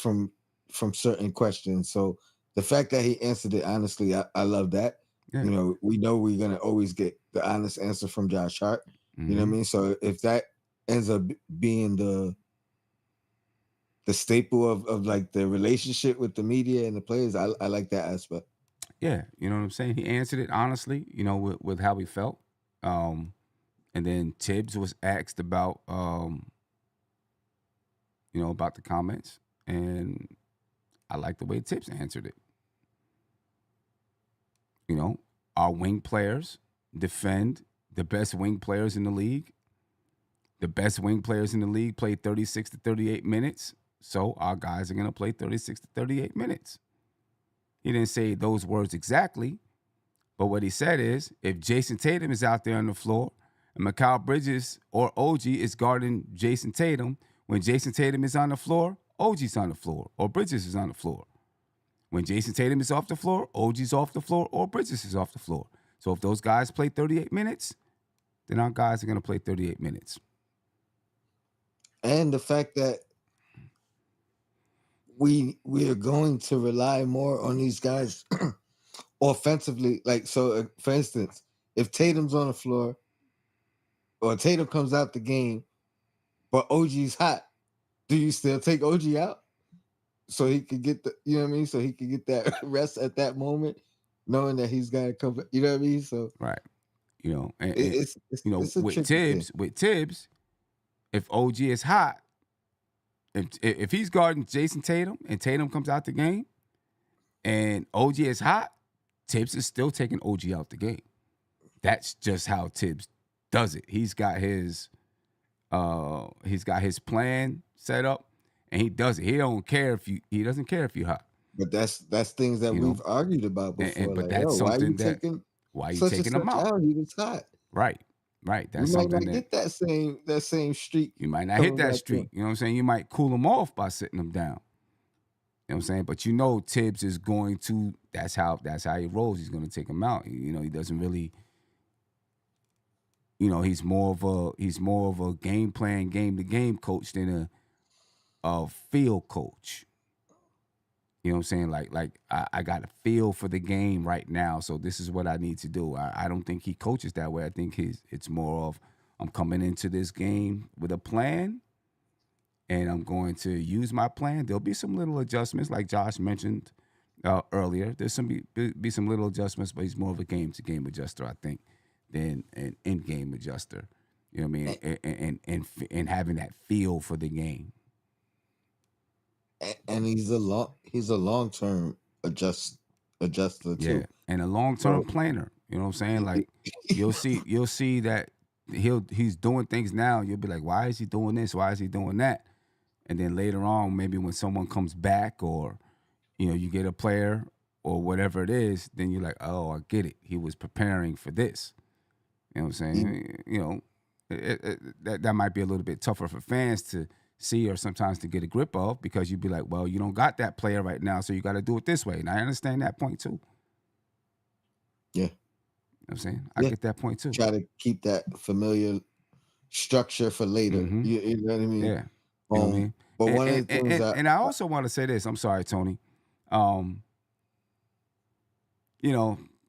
certain questions. So the fact that he answered it honestly, I love that. Yeah. You know, we know we're gonna always get the honest answer from Josh Hart. Mm-hmm. You know what I mean? So if that ends up being the staple of like the relationship with the media and the players, I like that aspect. Yeah, you know what I'm saying? He answered it honestly, with how he felt. And then Tibbs was asked about, about the comments, and I like the way Tibbs answered it. Our wing players defend the best wing players in the league. The best wing players in the league play 36 to 38 minutes, so our guys are going to play 36 to 38 minutes. He didn't say those words exactly, but what he said is, if Jason Tatum is out there on the floor and Mikal Bridges or OG is guarding Jason Tatum, when Jason Tatum is on the floor, OG's on the floor, or Bridges is on the floor. When Jason Tatum is off the floor, OG's off the floor, or Bridges is off the floor. So if those guys play 38 minutes, then our guys are going to play 38 minutes. And the fact that we are going to rely more on these guys offensively. Like, so for instance, if Tatum's on the floor or Tatum comes out the game, but OG's hot, do you still take OG out so he could get the, you know what I mean? So he could get that rest at that moment, knowing that he's got to come, you know what I mean? So right, it's with Tibbs, if OG is hot, if he's guarding Jason Tatum and Tatum comes out the game and OG is hot, Tibbs is still taking OG out the game. That's just how Tibbs does it. He's got his plan set up, and he does it. He doesn't care if you're hot. But that's things that we've argued about before. But like, that's something why are you taking them out? He was hot. Right. That's you might something not get that same streak. You might not hit that streak. You know what I'm saying? You might cool them off by sitting them down. You know what I'm saying? But Tibbs is going to. That's how he rolls. He's going to take them out. He doesn't really. He's more of a game plan, game to game coach than a field coach. You know what I'm saying? Like I got a feel for the game right now, so this is what I need to do. I don't think he coaches that way. I think it's more of, I'm coming into this game with a plan, and I'm going to use my plan. There'll be some little adjustments, like Josh mentioned earlier. There's be some little adjustments, but he's more of a game-to-game adjuster, I think, than an in-game adjuster. You know what I mean? And having that feel for the game. And he's a long-term adjuster too. Yeah, and a long-term planner. You know what I'm saying? Like, you'll see that he's doing things now. You'll be like, why is he doing this? Why is he doing that? And then later on, maybe when someone comes back, or you get a player or whatever it is, then you're like, oh, I get it. He was preparing for this. You know what I'm saying? That might be a little bit tougher for fans to see, or sometimes to get a grip of, because you'd be like, well, you don't got that player right now, so you got to do it this way. And I understand that point too. Yeah. You know what I'm saying? I get that point too. Try to keep that familiar structure for later. Mm-hmm. You know what I mean? Yeah. You know what I mean? But one of the things and I also want to say this. I'm sorry, Tony.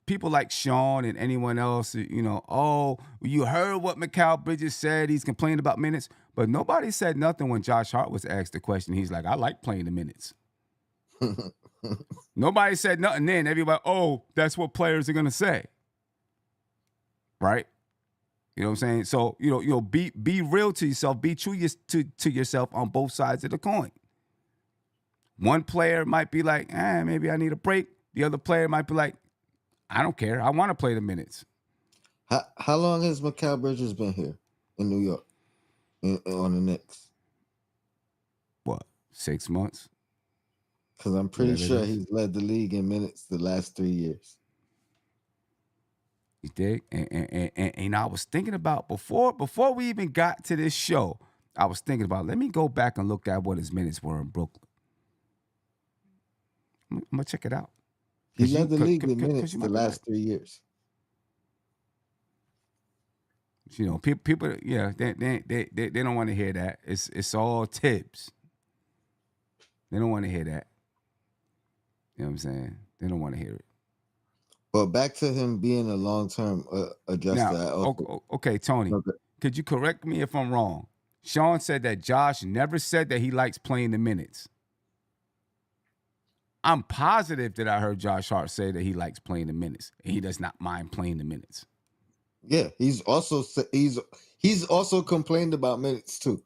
People like Sean and anyone else, oh, you heard what Mikal Bridges said. He's complaining about minutes. But nobody said nothing when Josh Hart was asked the question. He's like, I like playing the minutes. Nobody said nothing then. Everybody, oh, that's what players are gonna say. Right? You know what I'm saying? So, be real to yourself, be true to yourself on both sides of the coin. One player might be like, maybe I need a break. The other player might be like, I don't care. I want to play the minutes. How long has Mikal Bridges been here in New York on the Knicks? What, 6 months? Because I'm pretty sure he's led the league in minutes the last 3 years. You dig? And I was thinking about before we even got to this show, I was thinking about, let me go back and look at what his minutes were in Brooklyn. I'm gonna check it out. He led the league in minutes the last 3 years. People, yeah, they don't want to hear that. It's all Tibbs. They don't want to hear that. You know what I'm saying? They don't want to hear it. But back to him being a long-term adjuster. Now, okay, Tony, could you correct me if I'm wrong? Sean said that Josh never said that he likes playing the minutes. I'm positive that I heard Josh Hart say that he likes playing the minutes and he does not mind playing the minutes. Yeah, he's also complained about minutes too.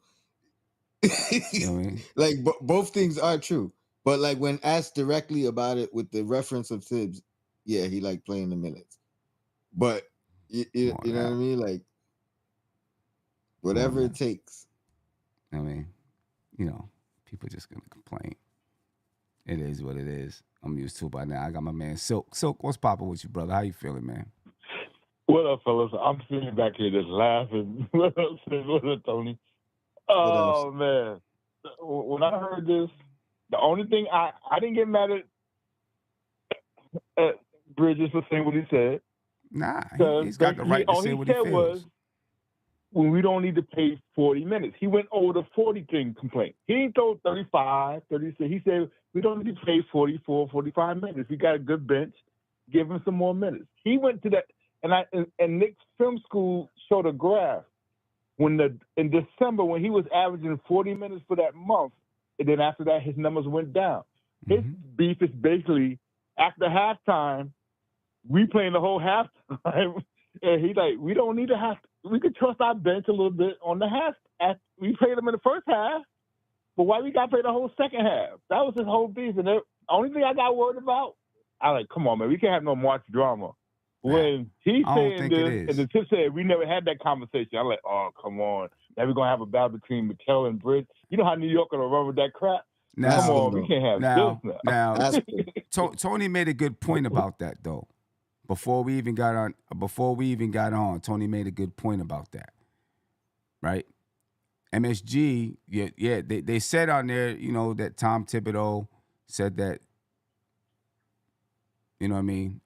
You know what I mean? Like both things are true, but like when asked directly about it with the reference of Tibbs, yeah, he liked playing the minutes. But you know what I mean? Like whatever it takes. I mean, people just gonna complain. It is what it is. I'm used to it by now. I got my man Silk. Silk, what's poppin' with you, brother? How you feeling, man? What up, fellas? I'm sitting back here just laughing. What up, Tony? Oh, man. When I heard this, the only thing I didn't get mad at Bridges for saying what he said. Nah, he's got the right to say what he feels. Was, when we don't need to pay 40 minutes. He went over the 40 thing complaint. He didn't throw 35, 36. He said, we don't need to pay 44, 45 minutes. We got a good bench. Give him some more minutes. He went to that, and Knicks Film School showed a graph in December when he was averaging 40 minutes for that month, and then after that, his numbers went down. His beef is basically, after halftime, we playing the whole halftime, and he's like, we don't need to have – we could trust our bench a little bit on the half. We played them in the first half, but why we got to play the whole second half? That was his whole beef. And the only thing I got worried about, I like, come on, man, we can't have no March drama. When he said this, and the tip said we never had that conversation, I'm like, oh, come on. Now we're going to have a battle between Mikal and Bridge. You know how New York going to run with that crap? Now, come on, we can't have this now. Tony made a good point about that, though. Before we even got on, Tony made a good point about that, right? MSG, yeah, they said on there, that Tom Thibodeau said that, you know what I mean?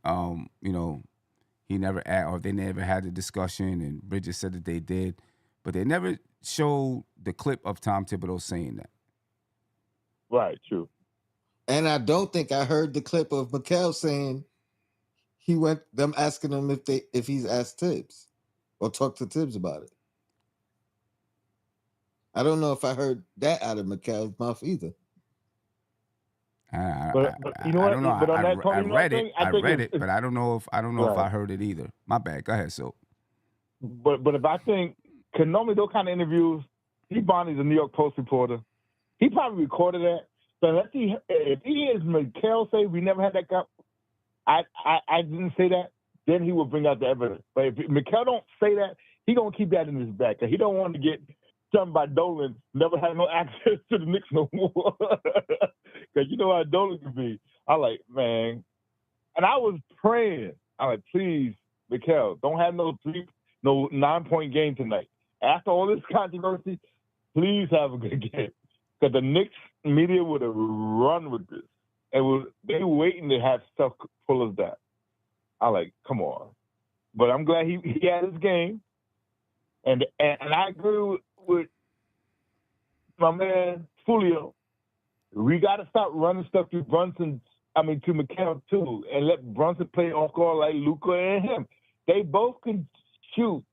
He never or they never had a discussion, and Bridges said that they did, but they never showed the clip of Tom Thibodeau saying that. Right, true. And I don't think I heard the clip of Mikal saying them asking him if he's asked Tibbs or talked to Tibbs about it. I don't know if I heard that out of Mikal's mouth either. But you know what? I don't know. But on that Tony I read thing, it, but I don't know if I heard it either. My bad. Go ahead, so. But if I think, because normally those kind of interviews, Bonnie's a New York Post reporter. He probably recorded that. So if he hears Mikal say we never had that I didn't say that, then he will bring out the evidence. But if Mikal don't say that, he gonna keep that in his back. He don't want to get something by Dolan, never had no access to the Knicks no more. Because you know how Dolan can be. I like, man. And I was praying. I like, please, Mikal, don't have no 9-point game tonight. After all this controversy, please have a good game. Because the Knicks media would have run with this. And they were waiting to have stuff pull us down. I like, come on. But I'm glad he had his game. And I agree with my man Fulio. We got to stop running stuff to to Mikal too, and let Brunson play on court like Luka and him. They both can shoot.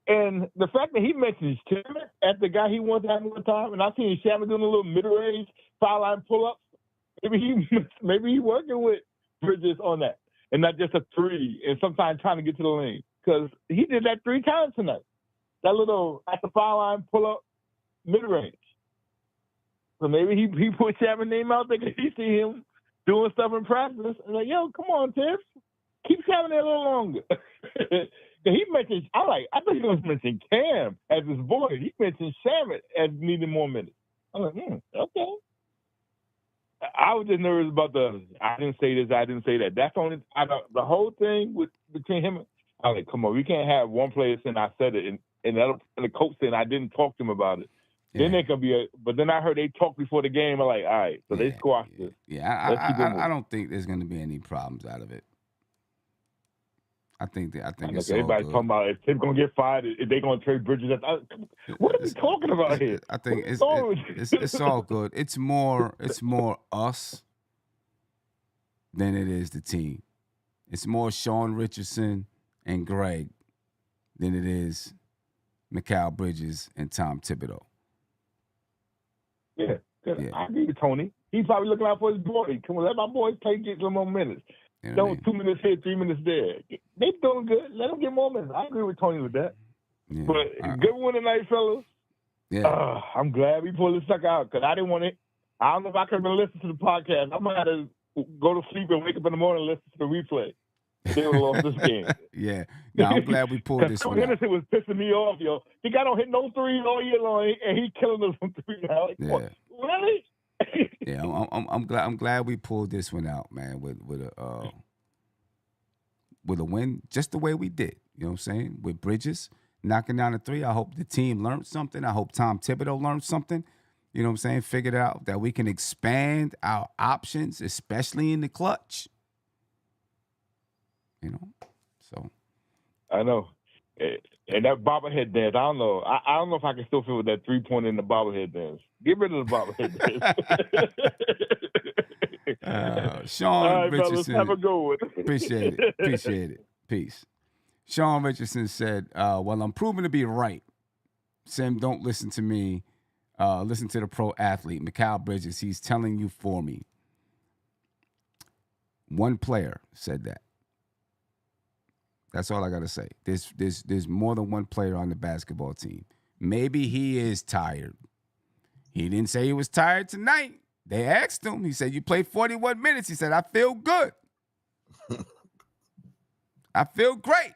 And the fact that he mentions Shaman as the guy he wants to have one time, and I seen Shaman doing a little mid-range foul line pull-ups, maybe he working with Bridges on that, and not just a three, and sometimes trying to get to the lane, because he did that 3 times tonight. That little at the foul line pull up mid range. So maybe he put Shaman's name out there because he see him doing stuff in practice. And like, yo, come on, Tiff, keep Shaman there a little longer. He mentioned, I thought he was mentioning Cam as his boy. He mentioned Shaman as needing more minutes. I'm like, okay. I was just nervous about I didn't say this, I didn't say that. That's only the whole thing between him. I was like, come on, we can't have one player saying I said it and the coach saying I didn't talk to him about it. Yeah. Then they could be but then I heard they talked before the game. I'm like, all right, so they squashed this. Yeah, I don't think there's going to be any problems out of it. I think it's everybody's talking about if Tim's gonna get fired, if they're gonna trade Bridges. What are we talking about here? I think it's all good. It's more us than it is the team. It's more Sean Richardson and Greg than it is Mikal Bridges and Tom Thibodeau. Yeah. I agree with Tony. He's probably looking out for his boy. Come on, let my boys get some more minutes. Don't 2 minutes here, 3 minutes there. They doing good. Let them get more minutes. I agree with Tony with that. Yeah. But good win tonight, fellas. Yeah. I'm glad we pulled this sucker out because I didn't want it. I don't know if I could even listen to the podcast. I'm going to have to go to sleep and wake up in the morning and listen to the replay. They would have lost this game. Yeah. No, I'm glad we pulled this one out. Henderson was pissing me off, yo. He got on hit no threes all year long, and he killing us from three now. Like, yeah. Really? Yeah, I'm glad we pulled this one out, man, with a win, just the way we did. You know what I'm saying? With Bridges knocking down a three. I hope the team learned something. I hope Tom Thibodeau learned something. You know what I'm saying? Figured out that we can expand our options, especially in the clutch. You know, so I know. And that bobblehead dance, I don't know. I don't know if I can still feel with that 3-point in the bobblehead dance. Get rid of the bobblehead dance. Sean all right, Richardson, fellas, have a good one. Appreciate it. Peace. Sean Richardson said, well, I'm proven to be right. Sim, don't listen to me. Listen to the pro athlete, Mikal Bridges. He's telling you for me. One player said that. That's all I got to say. There's more than one player on the basketball team. Maybe he is tired. He didn't say he was tired tonight. They asked him. He said, you played 41 minutes. He said, I feel good. I feel great.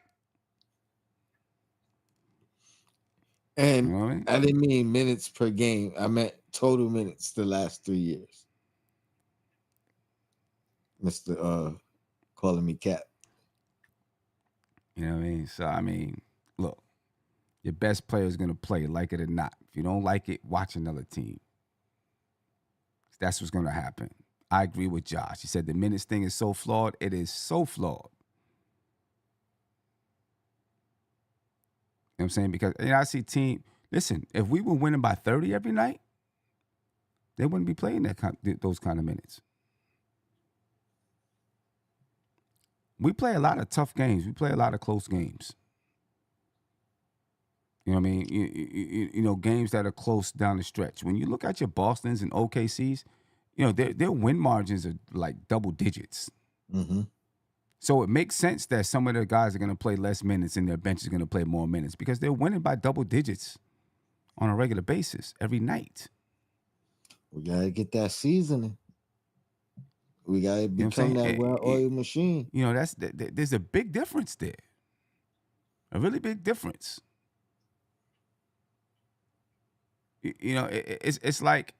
And you know what I mean? I didn't mean minutes per game. I meant total minutes the last 3 years. Mr. Calling me Cap. You know what I mean? So, I mean, look, your best player is going to play, like it or not. If you don't like it, watch another team. That's what's going to happen. I agree with Josh. He said the minutes thing is so flawed. It is so flawed. You know what I'm saying? Because I see team, listen, if we were winning by 30 every night, they wouldn't be playing those kind of minutes. We play a lot of tough games. We play a lot of close games. You know what I mean? You know, games that are close down the stretch. When you look at your Bostons and OKCs, you know, their win margins are like double digits. Mm-hmm. So it makes sense that some of the guys are going to play less minutes and their bench is going to play more minutes because they're winning by double digits on a regular basis every night. We got to get that seasoning. We got to become that well-oiled machine. You know, there's a big difference there. A really big difference. You know, it's like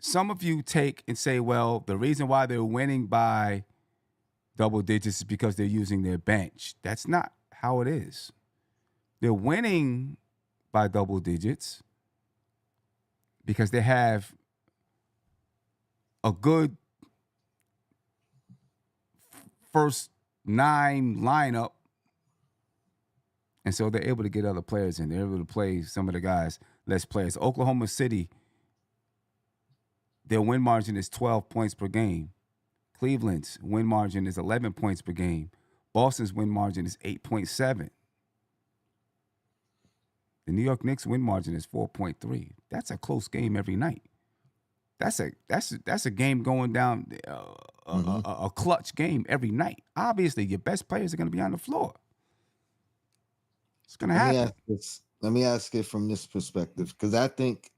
some of you take and say, well, the reason why they're winning by double digits is because they're using their bench. That's not how it is. They're winning by double digits because they have a good first 9 lineup. And so they're able to get other players in. They're able to play some of the guys, less players. Oklahoma City, their win margin is 12 points per game. Cleveland's win margin is 11 points per game. Boston's win margin is 8.7. The New York Knicks win margin is 4.3. That's a close game every night. That's a game going down a clutch game every night. Obviously, your best players are going to be on the floor. It's going to happen. Let me ask it from this perspective, because I think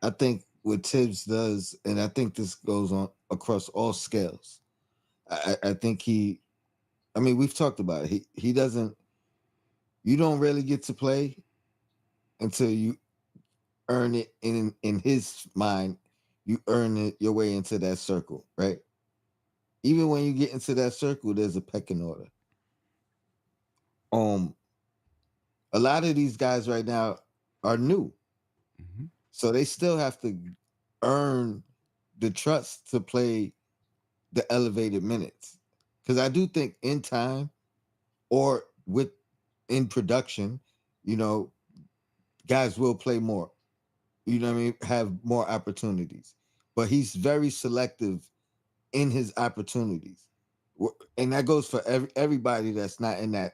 what Tibbs does, and I think this goes on across all scales. I think we've talked about it. He doesn't. You don't really get to play until you earn it in his mind. You earn it your way into that circle, right? Even when you get into that circle, there's a pecking order. A lot of these guys right now are new, so they still have to earn the trust to play the elevated minutes. Because I do think in time or in production, guys will play more. You know what I mean? Have more opportunities. But he's very selective in his opportunities. And that goes for everybody that's not in that,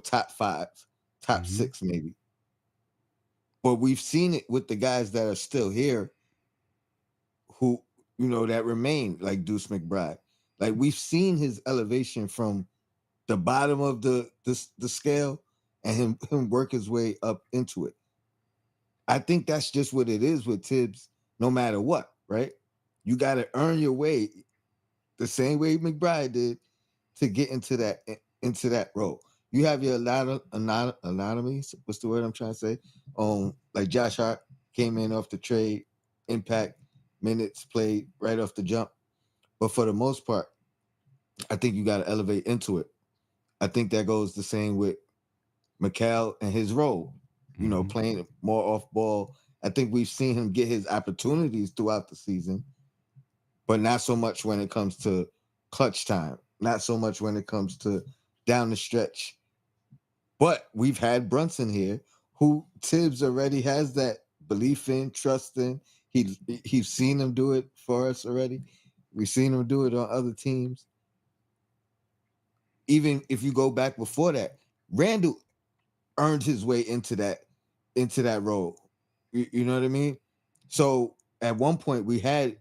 top 5, top 6 maybe. But we've seen it with the guys that are still here who, that remain, like Deuce McBride. Like, we've seen his elevation from the bottom of the scale and him work his way up into it. I think that's just what it is with Tibbs, no matter what, right? You got to earn your way the same way McBride did to get into that role. You have your anatomy. What's the word I'm trying to say? Like Josh Hart came in off the trade, impact, minutes played right off the jump. But for the most part, I think you got to elevate into it. I think that goes the same with Mikal and his role, playing more off ball. I think we've seen him get his opportunities throughout the season, but not so much when it comes to clutch time, not so much when it comes to down the stretch. But we've had Brunson here, who Tibbs already has that belief in, trust in. He's seen him do it for us already. We've seen him do it on other teams. Even if you go back before that, Randall earned his way into that role. You know what I mean? So at one point we had,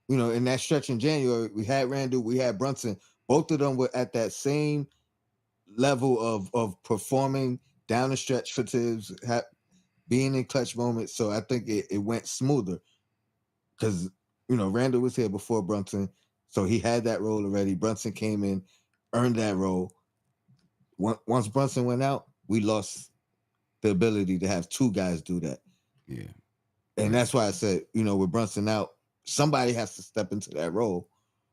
in that stretch in January, we had Randall, we had Brunson. Both of them were at that same level of performing down the stretch for Tibbs, being in clutch moments. So I think it went smoother because, Randall was here before Brunson. So he had that role already. Brunson came in, earned that role. Once Brunson went out, we lost the ability to have 2 guys do that. Yeah. And that's why I said, with Brunson out, somebody has to step into that role,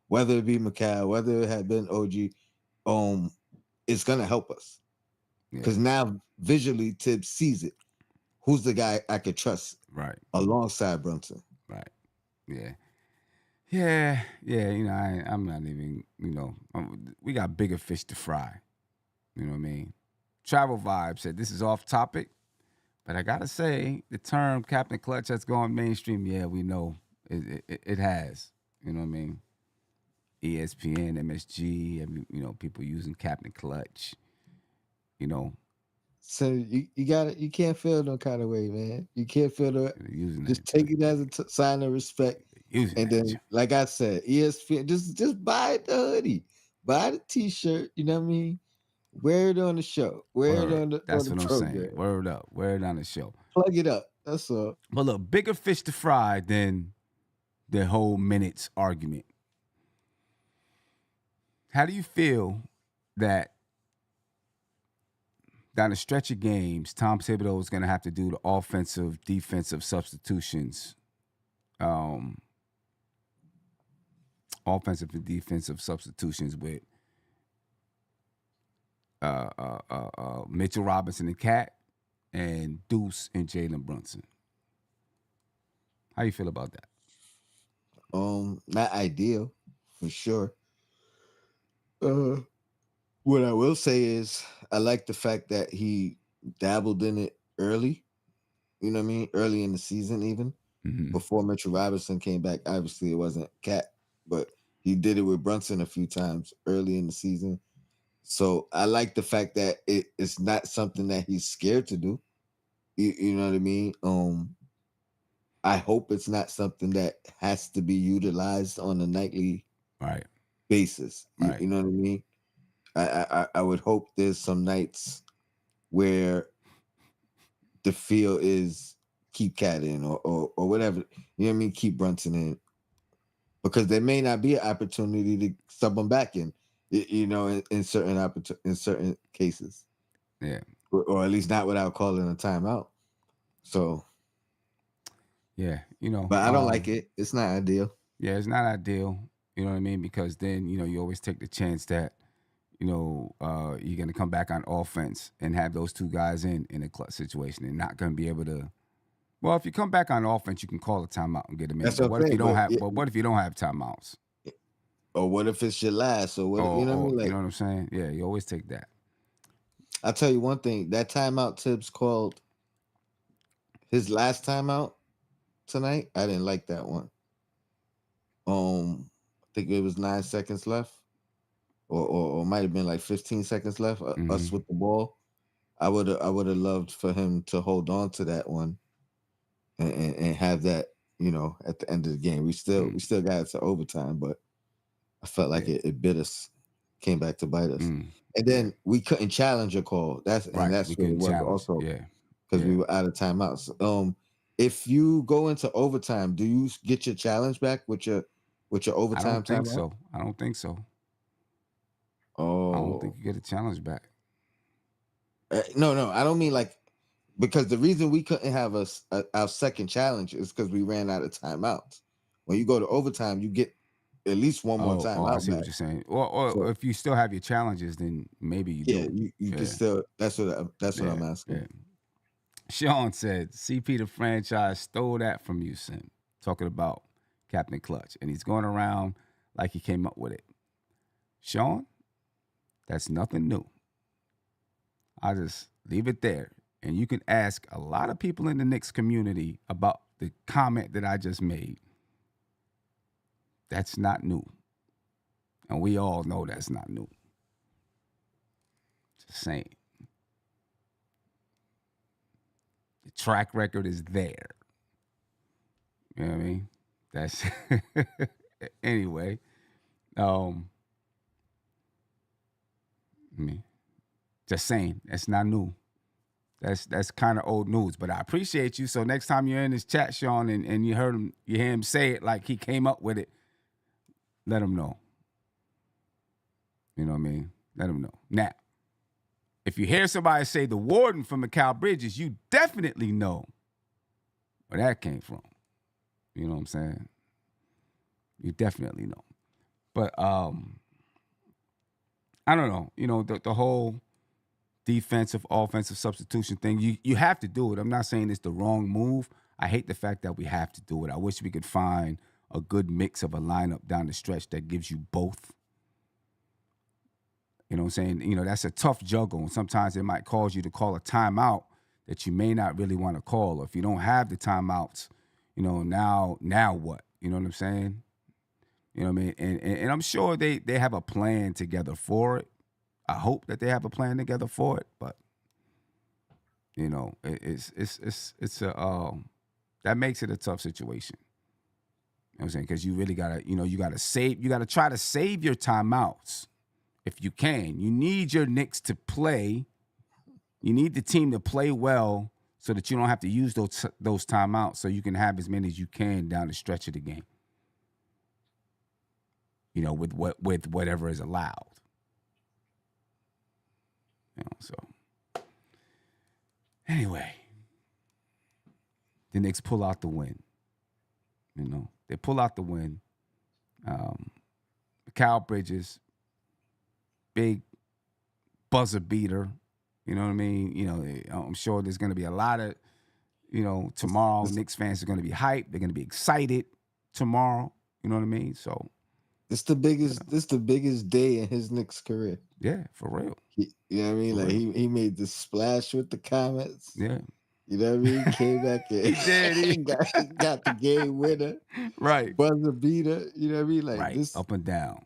whether it be Mikal, whether it had been OG. It's going to help us. Because now visually Tibbs sees it. Who's the guy I could trust alongside Brunson? Right. Yeah. Yeah. I'm not even, we got bigger fish to fry. You know what I mean? Travel Vibe said, this is off topic, but I got to say, the term Captain Clutch has gone mainstream. Yeah, we know. It has. You know what I mean? ESPN, MSG, people using Captain Clutch. So you got it. You can't feel no kind of way, man. You can't feel just take it as a sign of respect. And then, like I said, ESPN, just buy the hoodie, buy the T-shirt. You know what I mean? Wear it on the show. Wear it on the That's on the what program. I'm saying. Word up. Wear it on the show. Plug it up. That's all. But look, bigger fish to fry than the whole minutes argument. How do you feel that down the stretch of games, Tom Thibodeau is going to have to do the offensive, defensive substitutions, offensive and defensive substitutions with Mitchell Robinson and Cat and Deuce and Jalen Brunson? How you feel about that? Not ideal, for sure. What I will say is I like the fact that he dabbled in it early. You know what I mean? Early in the season, even before Mitchell Robinson came back. Obviously, it wasn't Cat, but he did it with Brunson a few times early in the season. So I like the fact that it's not something that he's scared to do. You know what I mean? I hope it's not something that has to be utilized on a nightly basis. Right. You know what I mean? I would hope there's some nights where the feel is keep Cat in or whatever. You know what I mean? Keep Brunson in. Because there may not be an opportunity to sub them back in, you know, in certain cases. Yeah. Or at least not without calling a timeout. So yeah, you know. But I don't like it. It's not ideal. Yeah, it's not ideal. You know what I mean? Because then, you know, you always take the chance that, you know, you're going to come back on offense and have those two guys in a clutch situation and not going to be able to. Well, if you come back on offense, you can call a timeout and get them in. That's But what if you don't have? but, But what if you don't have timeouts? Or what if it's your last? Or what? You know what I mean? Like, you know what I'm saying? Yeah, you always take that. I'll tell you one thing. That timeout Tibbs called his last timeout tonight. I didn't like that one. I think it was 9 seconds left, or might have been like 15 seconds left. Us with the ball. I would have loved for him to hold on to that one and have that, you know, at the end of the game. We still got it to overtime, but I felt like it bit us, came back to bite us. And then we couldn't challenge a call. That's what it was also. Yeah. Because we were out of timeouts. If you go into overtime, do you get your challenge back with your overtime? I don't think timeout? so. I don't think so. Oh, I don't think you get a challenge back. No, I don't mean like, because the reason we couldn't have our second challenge is because we ran out of timeouts. When you go to overtime, you get at least one more timeout. I see what you're saying. Or if you still have your challenges, then maybe you do. You can still. That's what I'm asking. Yeah. Sean said, CP the franchise stole that from you, Sim. Talking about Captain Clutch. And he's going around like he came up with it. Sean, that's nothing new. I'll just leave it there. And you can ask a lot of people in the Knicks community about the comment that I just made. That's not new. And we all know that's not new. Just saying. The track record is there. You know what I mean? That's anyway. Just saying, that's not new. That's kind of old news, but I appreciate you. So next time you're in this chat, Sean, and you hear him say it like he came up with it, let him know. You know what I mean? Let him know. Now, if you hear somebody say the warden from Mikal Bridges, you definitely know where that came from. You know what I'm saying? You definitely know. But I don't know. You know, the whole defensive, offensive substitution thing, you have to do it. I'm not saying it's the wrong move. I hate the fact that we have to do it. I wish we could find a good mix of a lineup down the stretch that gives you both. You know what I'm saying? You know, that's a tough juggle. And sometimes it might cause you to call a timeout that you may not really want to call. Or if you don't have the timeouts, you know, now what? You know what I'm saying? You know what I mean? And I'm sure they have a plan together for it. I hope that they have a plan together for it, but you know, it's a that makes it a tough situation. You know what I'm saying? Because you really gotta, you gotta try to save your timeouts if you can. You need your Knicks to play. You need the team to play well so that you don't have to use those timeouts, so you can have as many as you can down the stretch of the game. You know, with whatever is allowed. You know, so anyway, the Knicks pull out the win. You know, they pull out the win. Mikal Bridges, big buzzer beater. You know what I mean? You know, I'm sure there's going to be a lot of, you know, tomorrow Knicks fans are going to be hyped. They're going to be excited tomorrow. You know what I mean? So it's the biggest. This the biggest day in his Knicks career. Yeah, for real. You know what I mean? Like he made the splash with the comments. Yeah. You know what I mean? He came back and he did. He got the game winner. Right. Buzzer beater. You know what I mean? Like right. this up and down.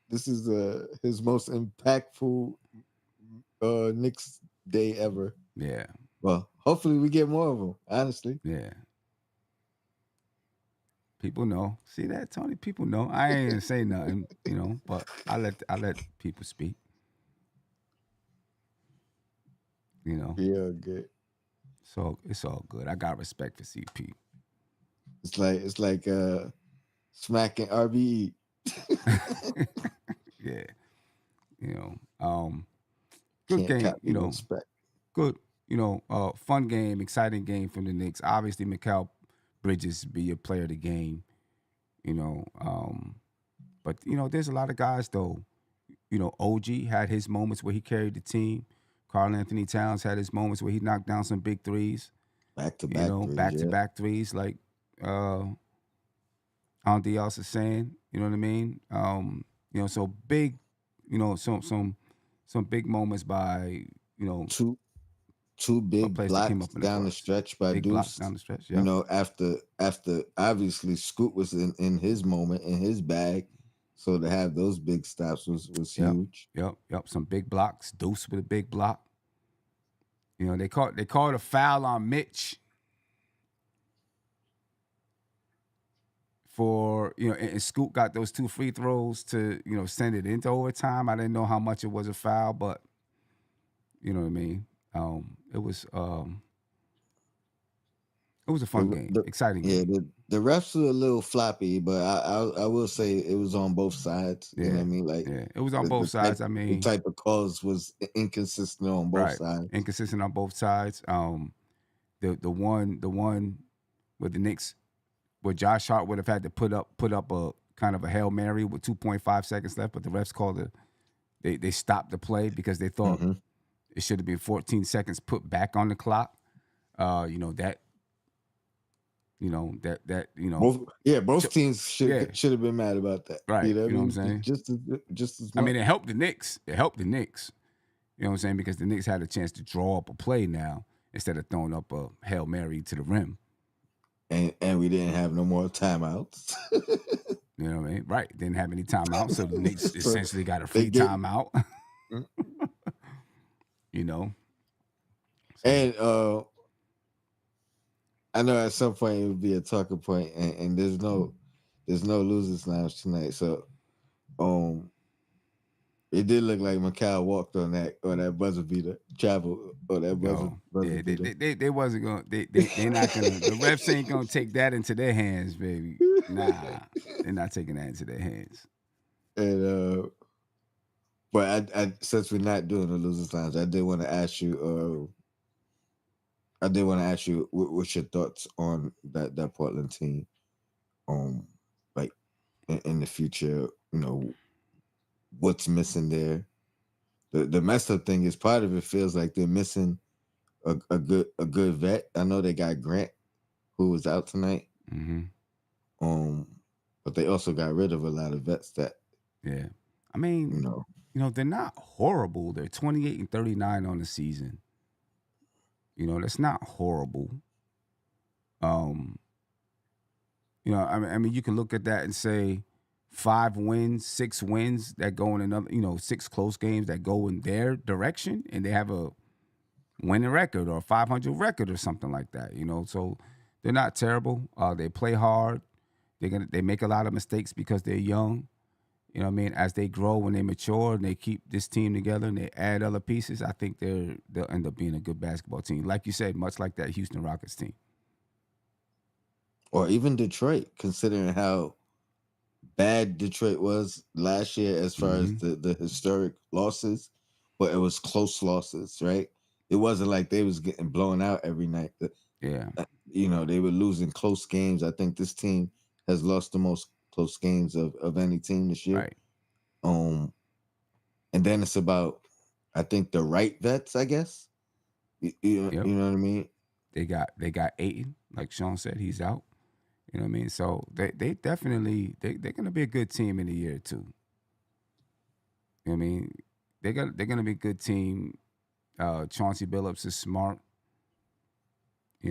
This is his most impactful Knicks day ever. Yeah. Well, hopefully we get more of them, honestly. Yeah. People know. See that, Tony? People know. I ain't gonna say nothing, but I let people speak. Yeah, good. So it's all good. I got respect for CP. It's like smacking RBE. Yeah. Good Can't game, copy respect. good, fun game, exciting game from the Knicks. Obviously, Mikal Bridges be your player of the game, but there's a lot of guys though. OG had his moments where he carried the team. Karl Anthony Towns had his moments where he knocked down some big threes. Back to back threes. Back threes, like Aunt Diaz is saying. You know what I mean? So big, some big moments by two big players that came up blocks in the down the clutch. stretch by Big Deuce. blocks down the stretch. Yeah. After obviously Scoot was in his moment, in his bag. So to have those big stops was huge. Yep. Some big blocks. Deuce with a big block. They called a foul on Mitch for, and Scoot got those 2 free throws to, send it into overtime. I didn't know how much it was a foul, but you know what I mean? It was a fun game, exciting game. Yeah, the refs were a little floppy, but I will say it was on both sides. Yeah, you know what I mean? Like, yeah, it was on both sides. The type of calls was inconsistent on both sides. Inconsistent on both sides. The one where the Knicks, where Josh Hart would have had to put up a kind of a Hail Mary with 2.5 seconds left, but the refs called it. They stopped the play because they thought it should have been 14 seconds put back on the clock. Both teams should have been mad about that. Right. You know what I'm saying? Just as much. I mean, it helped the Knicks. You know what I'm saying? Because the Knicks had a chance to draw up a play now instead of throwing up a Hail Mary to the rim. And we didn't have no more timeouts. You know what I mean? Right. Didn't have any timeouts, so the Knicks essentially got a free timeout. And I know at some point it would be a talking point, and there's no losers lounge tonight. So it did look like Mikal walked on that buzzer beater, travel or that buzzer beater. They wasn't gonna. They're not gonna. The refs ain't gonna take that into their hands, baby. Nah, they're not taking that into their hands. And but I since we're not doing the losers lounge, I did want to ask you. What's your thoughts on that Portland team, like in the future. What's missing there. The messed up thing is part of it feels like they're missing a good vet. I know they got Grant, who was out tonight. But they also got rid of a lot of vets that. Yeah, I mean, they're not horrible. They're 28-39 on the season. That's not horrible. I mean, you can look at that and say 5 wins, 6 wins that go in another, 6 close games that go in their direction, and they have a winning record or a 500 record or something like that. So they're not terrible. They play hard. They make a lot of mistakes because they're young. You know what I mean? As they grow, when they mature and they keep this team together and they add other pieces, I think they'll end up being a good basketball team. Like you said, much like that Houston Rockets team. Or even Detroit, considering how bad Detroit was last year as far as the historic losses, but it was close losses, right? It wasn't like they was getting blown out every night. Yeah. They were losing close games. I think this team has lost the most close games of any team this year. Right. And then it's about, I think, the right vets, I guess. You know what I mean? They got Ayton, like Sean said, he's out. You know what I mean? So they definitely they're gonna be a good team in a year or two. You know what I mean? They're gonna be a good team. Chauncey Billups is smart. He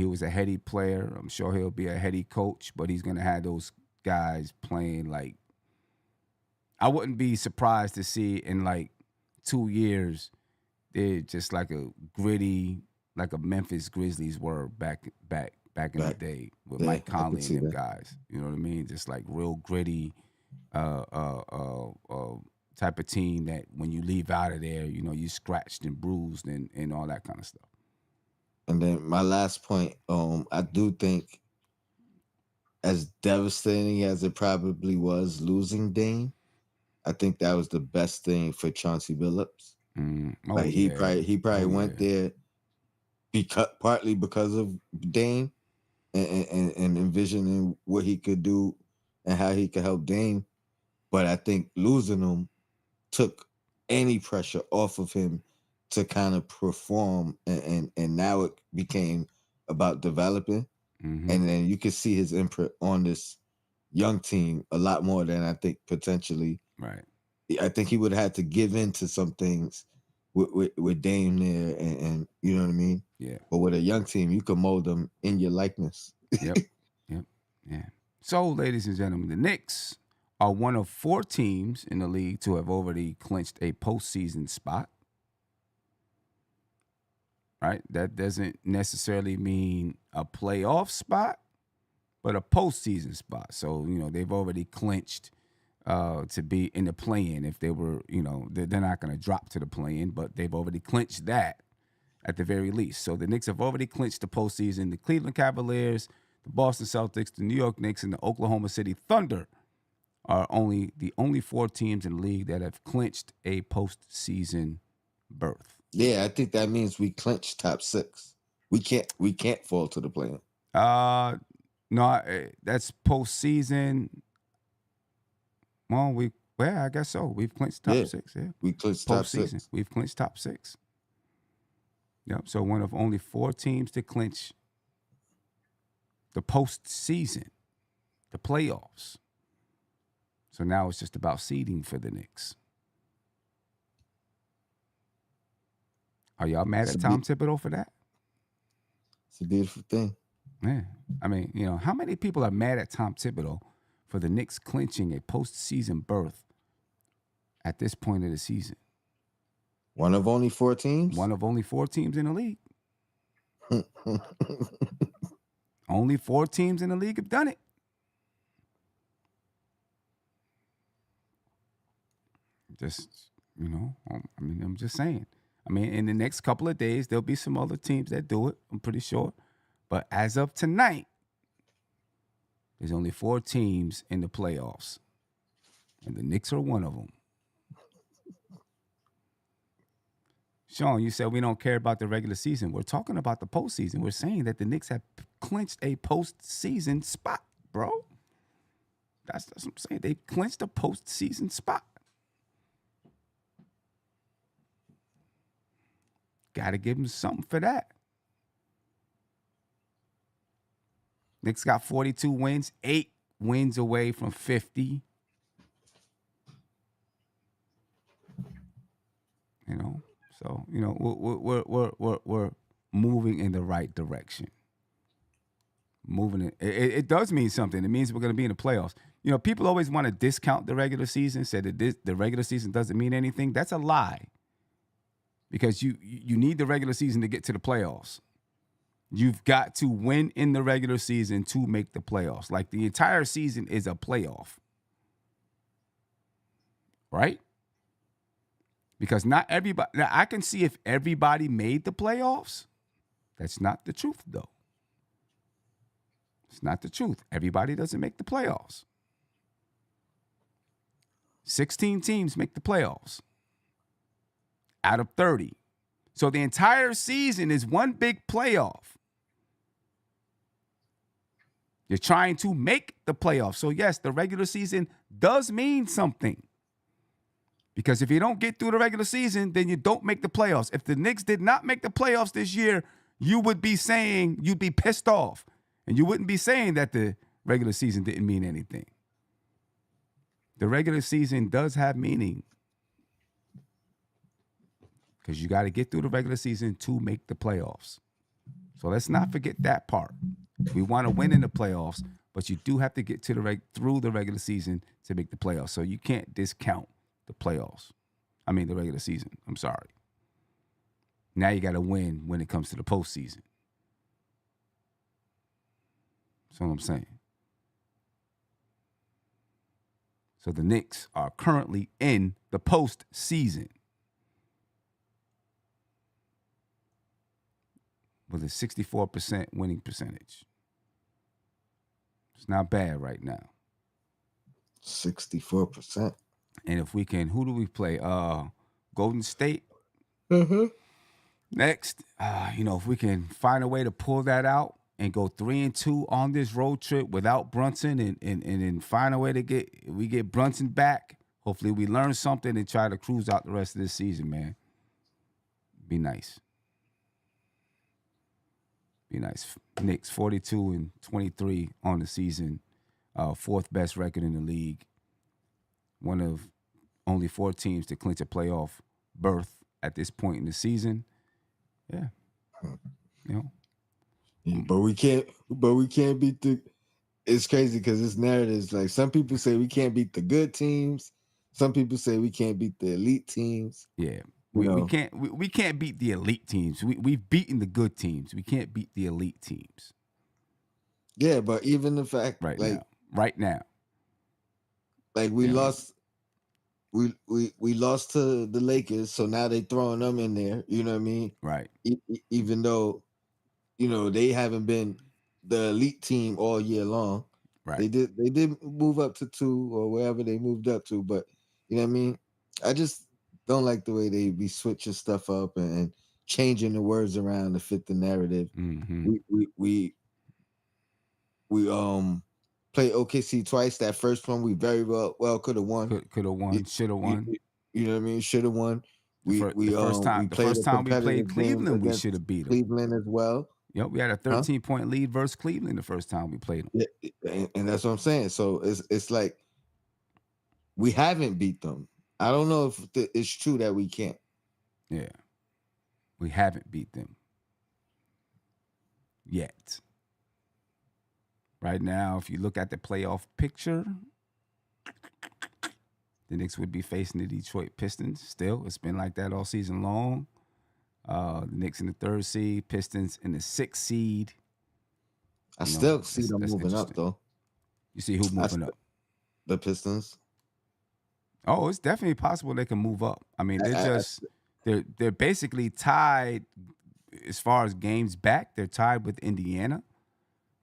was a heady player. I'm sure he'll be a heady coach, but he's gonna have those guys playing like. I wouldn't be surprised to see in like 2 years, they're just like a gritty, like a Memphis Grizzlies were back back in the day with Mike Conley and them guys. You know what I mean? Just like real gritty type of team that when you leave out of there, you know, you scratched and bruised and all that kind of stuff. And then my last point, I do think as devastating as it probably was losing Dame, I think that was the best thing for Chauncey Billups. He probably went there partly because of Dame and envisioning what he could do and how he could help Dame. But I think losing him took any pressure off of him to kind of perform, and now it became about developing. Mm-hmm. And then you could see his imprint on this young team a lot more than I think potentially. Right. I think he would have had to give in to some things with Dame there, and you know what I mean? Yeah. But with a young team, you can mold them in your likeness. Yep. Yeah. So, ladies and gentlemen, the Knicks are one of 4 teams in the league to have already clinched a postseason spot. Right? That doesn't necessarily mean a playoff spot, but a postseason spot. So, you know, they've already clinched to be in the play-in. If they were, you know, they're not going to drop to the play-in, but they've already clinched that at the very least. So the Knicks have already clinched the postseason. The Cleveland Cavaliers, the Boston Celtics, the New York Knicks, and the Oklahoma City Thunder are the only 4 teams in the league that have clinched a postseason berth. Yeah, I think that means we clinch top 6. We can't fall to the play-in. No, that's postseason. Well, I guess so. We've clinched top 6. Yeah, we clinched top 6. We've clinched top 6. Yep. So one of only 4 teams to clinch the postseason, the playoffs. So now it's just about seeding for the Knicks. Are y'all mad at Tom Thibodeau for that? It's a beautiful thing. Yeah. I mean, you know, how many people are mad at Tom Thibodeau for the Knicks clinching a postseason berth at this point of the season? One of only 4 teams? One of only 4 teams in the league. Only 4 teams in the league have done it. Just, you know, I mean, I'm just saying. I mean, in the next couple of days, there'll be some other teams that do it, I'm pretty sure. But as of tonight, there's only 4 teams in the playoffs. And the Knicks are one of them. Sean, you said we don't care about the regular season. We're talking about the postseason. We're saying that the Knicks have clinched a postseason spot, bro. That's what I'm saying. They clinched a postseason spot. Got to give them something for that. Knicks got 42 wins, 8 wins away from 50. You know, so you know we're moving in the right direction. It does mean something. It means we're going to be in the playoffs. You know, people always want to discount the regular season, say that the regular season doesn't mean anything. That's a lie. Because you need the regular season to get to the playoffs. You've got to win in the regular season to make the playoffs. Like the entire season is a playoff. Right? Because not everybody, now I can see if everybody made the playoffs. That's not the truth, though. It's not the truth. Everybody doesn't make the playoffs. 16 teams make the playoffs out of 30. So the entire season is one big playoff. You're trying to make the playoffs. So yes, the regular season does mean something. Because if you don't get through the regular season, then you don't make the playoffs. If the Knicks did not make the playoffs this year, you would be saying, you'd be pissed off. And you wouldn't be saying that the regular season didn't mean anything. The regular season does have meaning. Because you got to get through the regular season to make the playoffs. So let's not forget that part. We want to win in the playoffs, but you do have to get to through the regular season to make the playoffs. So you can't discount the playoffs. I mean, the regular season. I'm sorry. Now you got to win when it comes to the postseason. That's all I'm saying. So the Knicks are currently in the postseason with a 64% winning percentage. It's not bad right now. 64%. And if we can, who do we play? Golden State. Mm-hmm. Next, if we can find a way to pull that out and go 3-2 on this road trip without Brunson and then find a way to get Brunson back. Hopefully we learn something and try to cruise out the rest of this season, man. Be nice. Be nice. Knicks 42-23 on the season. Fourth best record in the league. One of only 4 teams to clinch a playoff berth at this point in the season. Yeah. Yeah, but we can't beat the. It's crazy because this narrative is like some people say we can't beat the good teams. Some people say we can't beat the elite teams. Yeah. We can't beat the elite teams. We've beaten the good teams. We can't beat the elite teams. Yeah, but even the fact right now. Like we lost we lost to the Lakers, so now they throwing them in there, you know what I mean? Right. Even though they haven't been the elite team all year long. Right. They did move up to 2 or wherever they moved up to, but you know what I mean? I just don't like the way they be switching stuff up and changing the words around to fit the narrative. Mm-hmm. We played OKC twice. That first one we very well could have won. Could have won. Should have won. You know what I mean? Should have won. The first time we played Cleveland, we should have beat them. Cleveland as well. Yep, we had a 13-point lead versus Cleveland the first time we played them. Yeah, and that's what I'm saying. So it's like we haven't beat them. I don't know if it's true that we can't. Yeah, we haven't beat them yet. Right now, if you look at the playoff picture, the Knicks would be facing the Detroit Pistons still. It's been like that all season long. The Knicks in the 3rd seed, Pistons in the 6th seed. I still see them moving up, though. You see who moving up? The Pistons. Oh, it's definitely possible they can move up. I mean, they're basically tied as far as games back. They're tied with Indiana.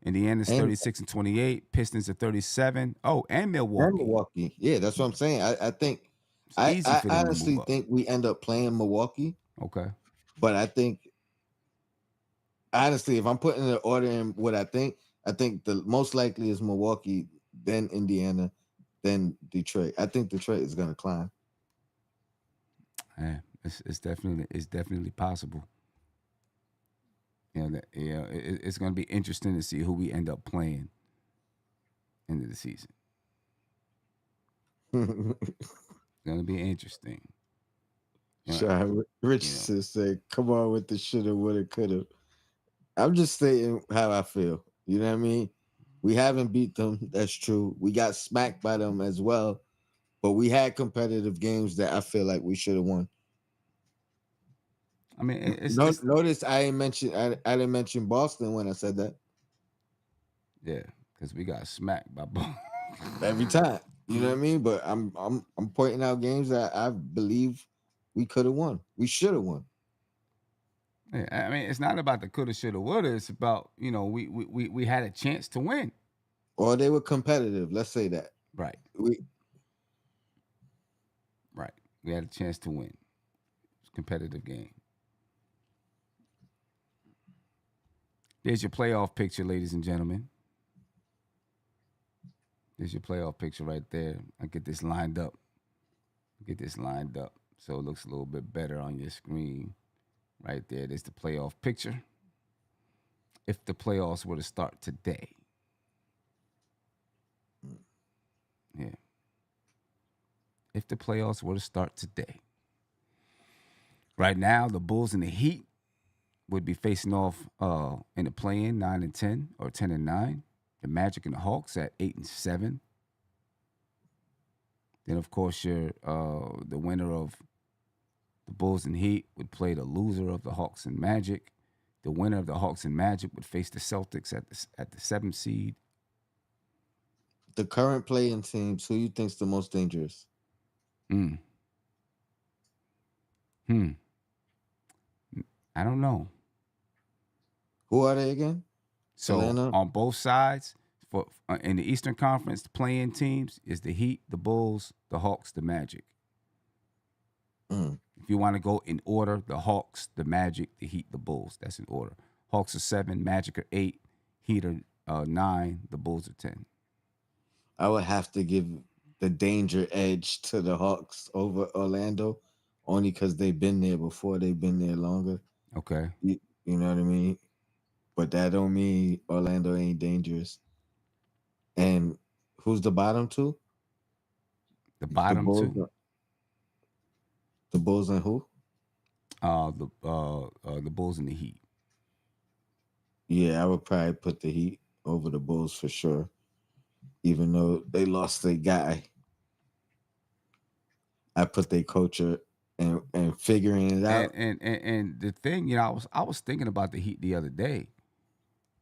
Indiana's 36-28. Pistons are 37. Oh, and Milwaukee. Yeah, that's what I'm saying. I think I honestly think we end up playing Milwaukee. Okay. But I think honestly, if I'm putting the order in what I think the most likely is Milwaukee, then Indiana, then Detroit. I think Detroit is gonna climb. Yeah, it's definitely possible. It's going to be interesting to see who we end up playing into the season. It's going to be interesting. Richardson said, "Come on with the shoulda, woulda, coulda." I'm just stating how I feel. You know what I mean? We haven't beat them. That's true. We got smacked by them as well, but we had competitive games that I feel like we should have won. I mean, notice I didn't mention Boston when I said that. Yeah, because we got smacked by Boston every time. You know what I mean? But I'm pointing out games that I believe we could have won. We should have won. Yeah, I mean, it's not about the coulda, shoulda, woulda. It's about we had a chance to win, or they were competitive. Let's say that. Right. We had a chance to win. It was a competitive game. There's your playoff picture, ladies and gentlemen. There's your playoff picture right there. I'll get this lined up. So it looks a little bit better on your screen. Right there. There's the playoff picture. If the playoffs were to start today. Yeah. If the playoffs were to start today. Right now, the Bulls and the Heat would be facing off in the play-in 9-10 or 10-9. The Magic and the Hawks at 8-7. Then, of course, the winner of the Bulls and Heat would play the loser of the Hawks and Magic. The winner of the Hawks and Magic would face the Celtics at the 7th seed. The current playing teams, who you think's the most dangerous? I don't know. Who are they again? So Atlanta? on both sides, for in the Eastern Conference, the playing teams is the Heat, the Bulls, the Hawks, the Magic. If you want to go in order, the Hawks, the Magic, the Heat, the Bulls. That's in order. Hawks are 7, Magic are 8, Heat are 9, the Bulls are 10. I would have to give the danger edge to the Hawks over Orlando, only because they've been there before. They've been there longer. Okay. You know what I mean? But that don't mean Orlando ain't dangerous. And who's the bottom two? The bottom two? The Bulls and who? The Bulls and the Heat. Yeah, I would probably put the Heat over the Bulls for sure, even though they lost their guy. I put their coacher and figuring it out. And the thing, I was thinking about the Heat the other day.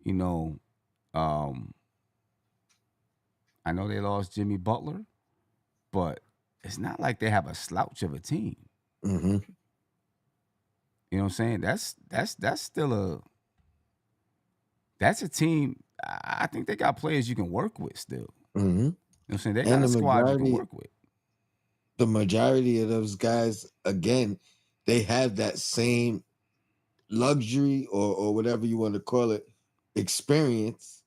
I know they lost Jimmy Butler, but it's not like they have a slouch of a team. Mm-hmm. You know what I'm saying? That's still that's a team. I think they got players you can work with still. Mm-hmm. You know what I'm saying? They got a squad you can work with. The majority of those guys, again, they have that same luxury or whatever you want to call it, experience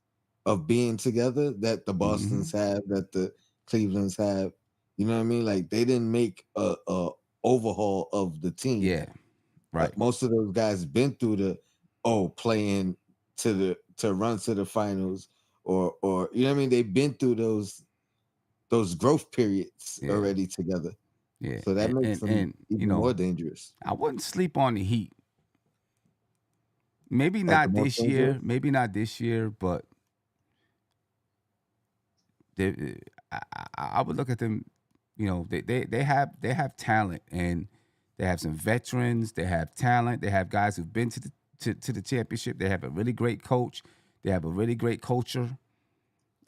of being together that the Bostons have, that the Clevelands have. You know what I mean? Like they didn't make a overhaul of the team. Yeah, right. Like most of those guys been through playing to run to the finals or you know what I mean? They've been through those growth periods already together. Yeah. So that makes them even more dangerous. I wouldn't sleep on the Heat. Maybe not this year. Maybe not this year, but I would look at them. They have talent, and they have some veterans. They have talent. They have guys who've been to the championship. They have a really great coach. They have a really great culture.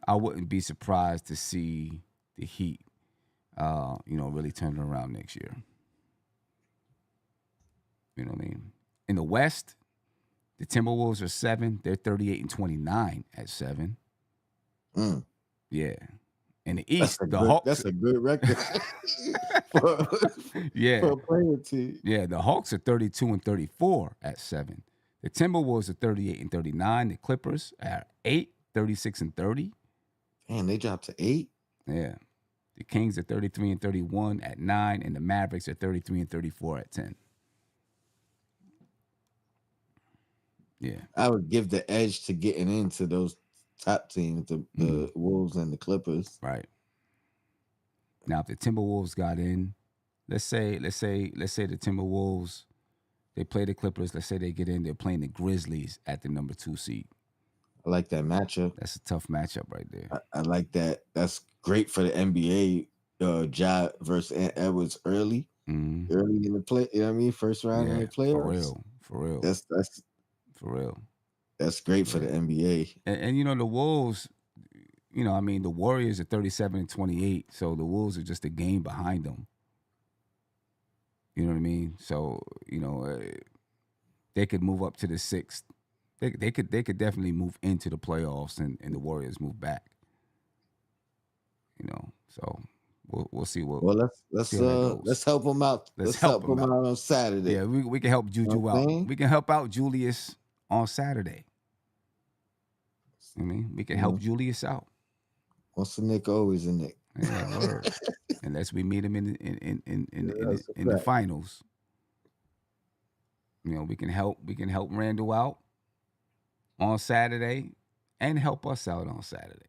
I wouldn't be surprised to see the Heat, really turn it around next year. You know what I mean? In the West, the Timberwolves are 7. They're 38-29 at 7. Yeah. In the East, the Hawks. That's a good record for a playing team. Yeah, the Hawks are 32-34 at 7. The Timberwolves are 38-39. The Clippers are 8, 36-30. Damn, they dropped to 8. Yeah. The Kings are 33-31 at 9, and the Mavericks are 33-34 at 10. Yeah. I would give the edge to getting into those top teams, the Wolves and the Clippers. Right. Now, if the Timberwolves got in, let's say the Timberwolves, they play the Clippers. Let's say they get in, they're playing the Grizzlies at the number 2 seed. I like that matchup. That's a tough matchup right there. I like that. That's great for the NBA. Ja versus Edwards early in the play. You know what I mean? First round in the playoffs. For real. That's for real. That's great for the NBA. And the Wolves, the Warriors are 37-28, so the Wolves are just a game behind them. You know what I mean? So, they could move up to the 6th. They could definitely move into the playoffs and the Warriors move back. So we'll see what. Well, let's help them out. Let's help them out on Saturday. Yeah, we can help Juju out. We can help out Julius on Saturday. We can help Julius out. Once a Nick, always a Nick. Yeah, word. Unless we meet him in the finals. We can help Randall out on Saturday and help us out on Saturday.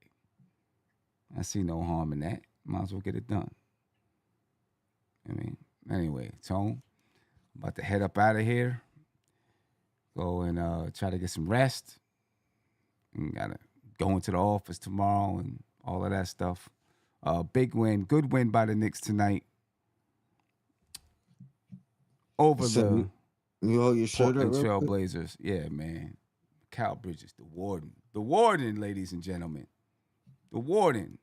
I see no harm in that. Might as well get it done. Anyway, Tone, I'm about to head up out of here. Go and try to get some rest. And gotta go into the office tomorrow and all of that stuff. Big win, good win by the Knicks tonight. Over You hold your shirt up. Portland Trailblazers. Yeah, man. Mikal Bridges, the warden. The warden, ladies and gentlemen. The warden.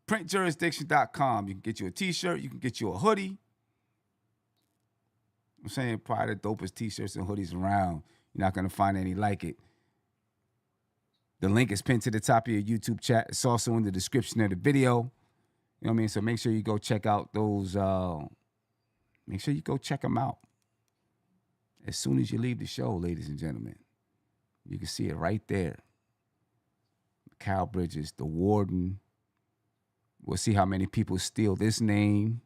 Printjurisdiction.com. You can get you a t-shirt. You can get you a hoodie. I'm saying probably the dopest t-shirts and hoodies around. You're not going to find any like it. The link is pinned to the top of your YouTube chat. It's also in the description of the video. You know what I mean? So make sure you go check out those. Make sure you go check them out. As soon as you leave the show, ladies and gentlemen, you can see it right there. Mikal Bridges, the warden. We'll see how many people steal this name.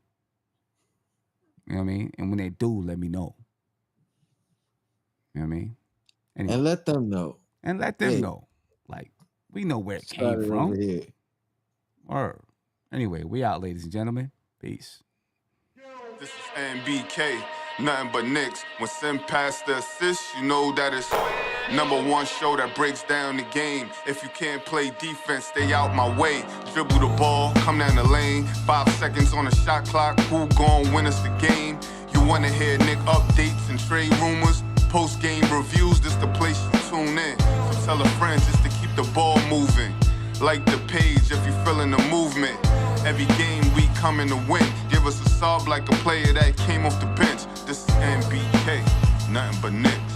You know what I mean? And when they do, let me know. You know what I mean? Anyway. And let them know. And let them know. Like, we know where it came from. Or anyway, we out, ladies and gentlemen. Peace. This is NBK, nothing but Knicks. When Sim passed the assist, you know that it's #1 show that breaks down the game. If you can't play defense, stay out my way. Dribble the ball, come down the lane. 5 seconds on the shot clock, who gon' win us the game? You wanna hear Nick updates and trade rumors? Post-game reviews, this the place you tune in. So tell a friend just to keep the ball moving. Like the page if you feeling the movement. Every game we coming to win. Give us a sub like a player that came off the bench. This is NBK, nothing but Knicks.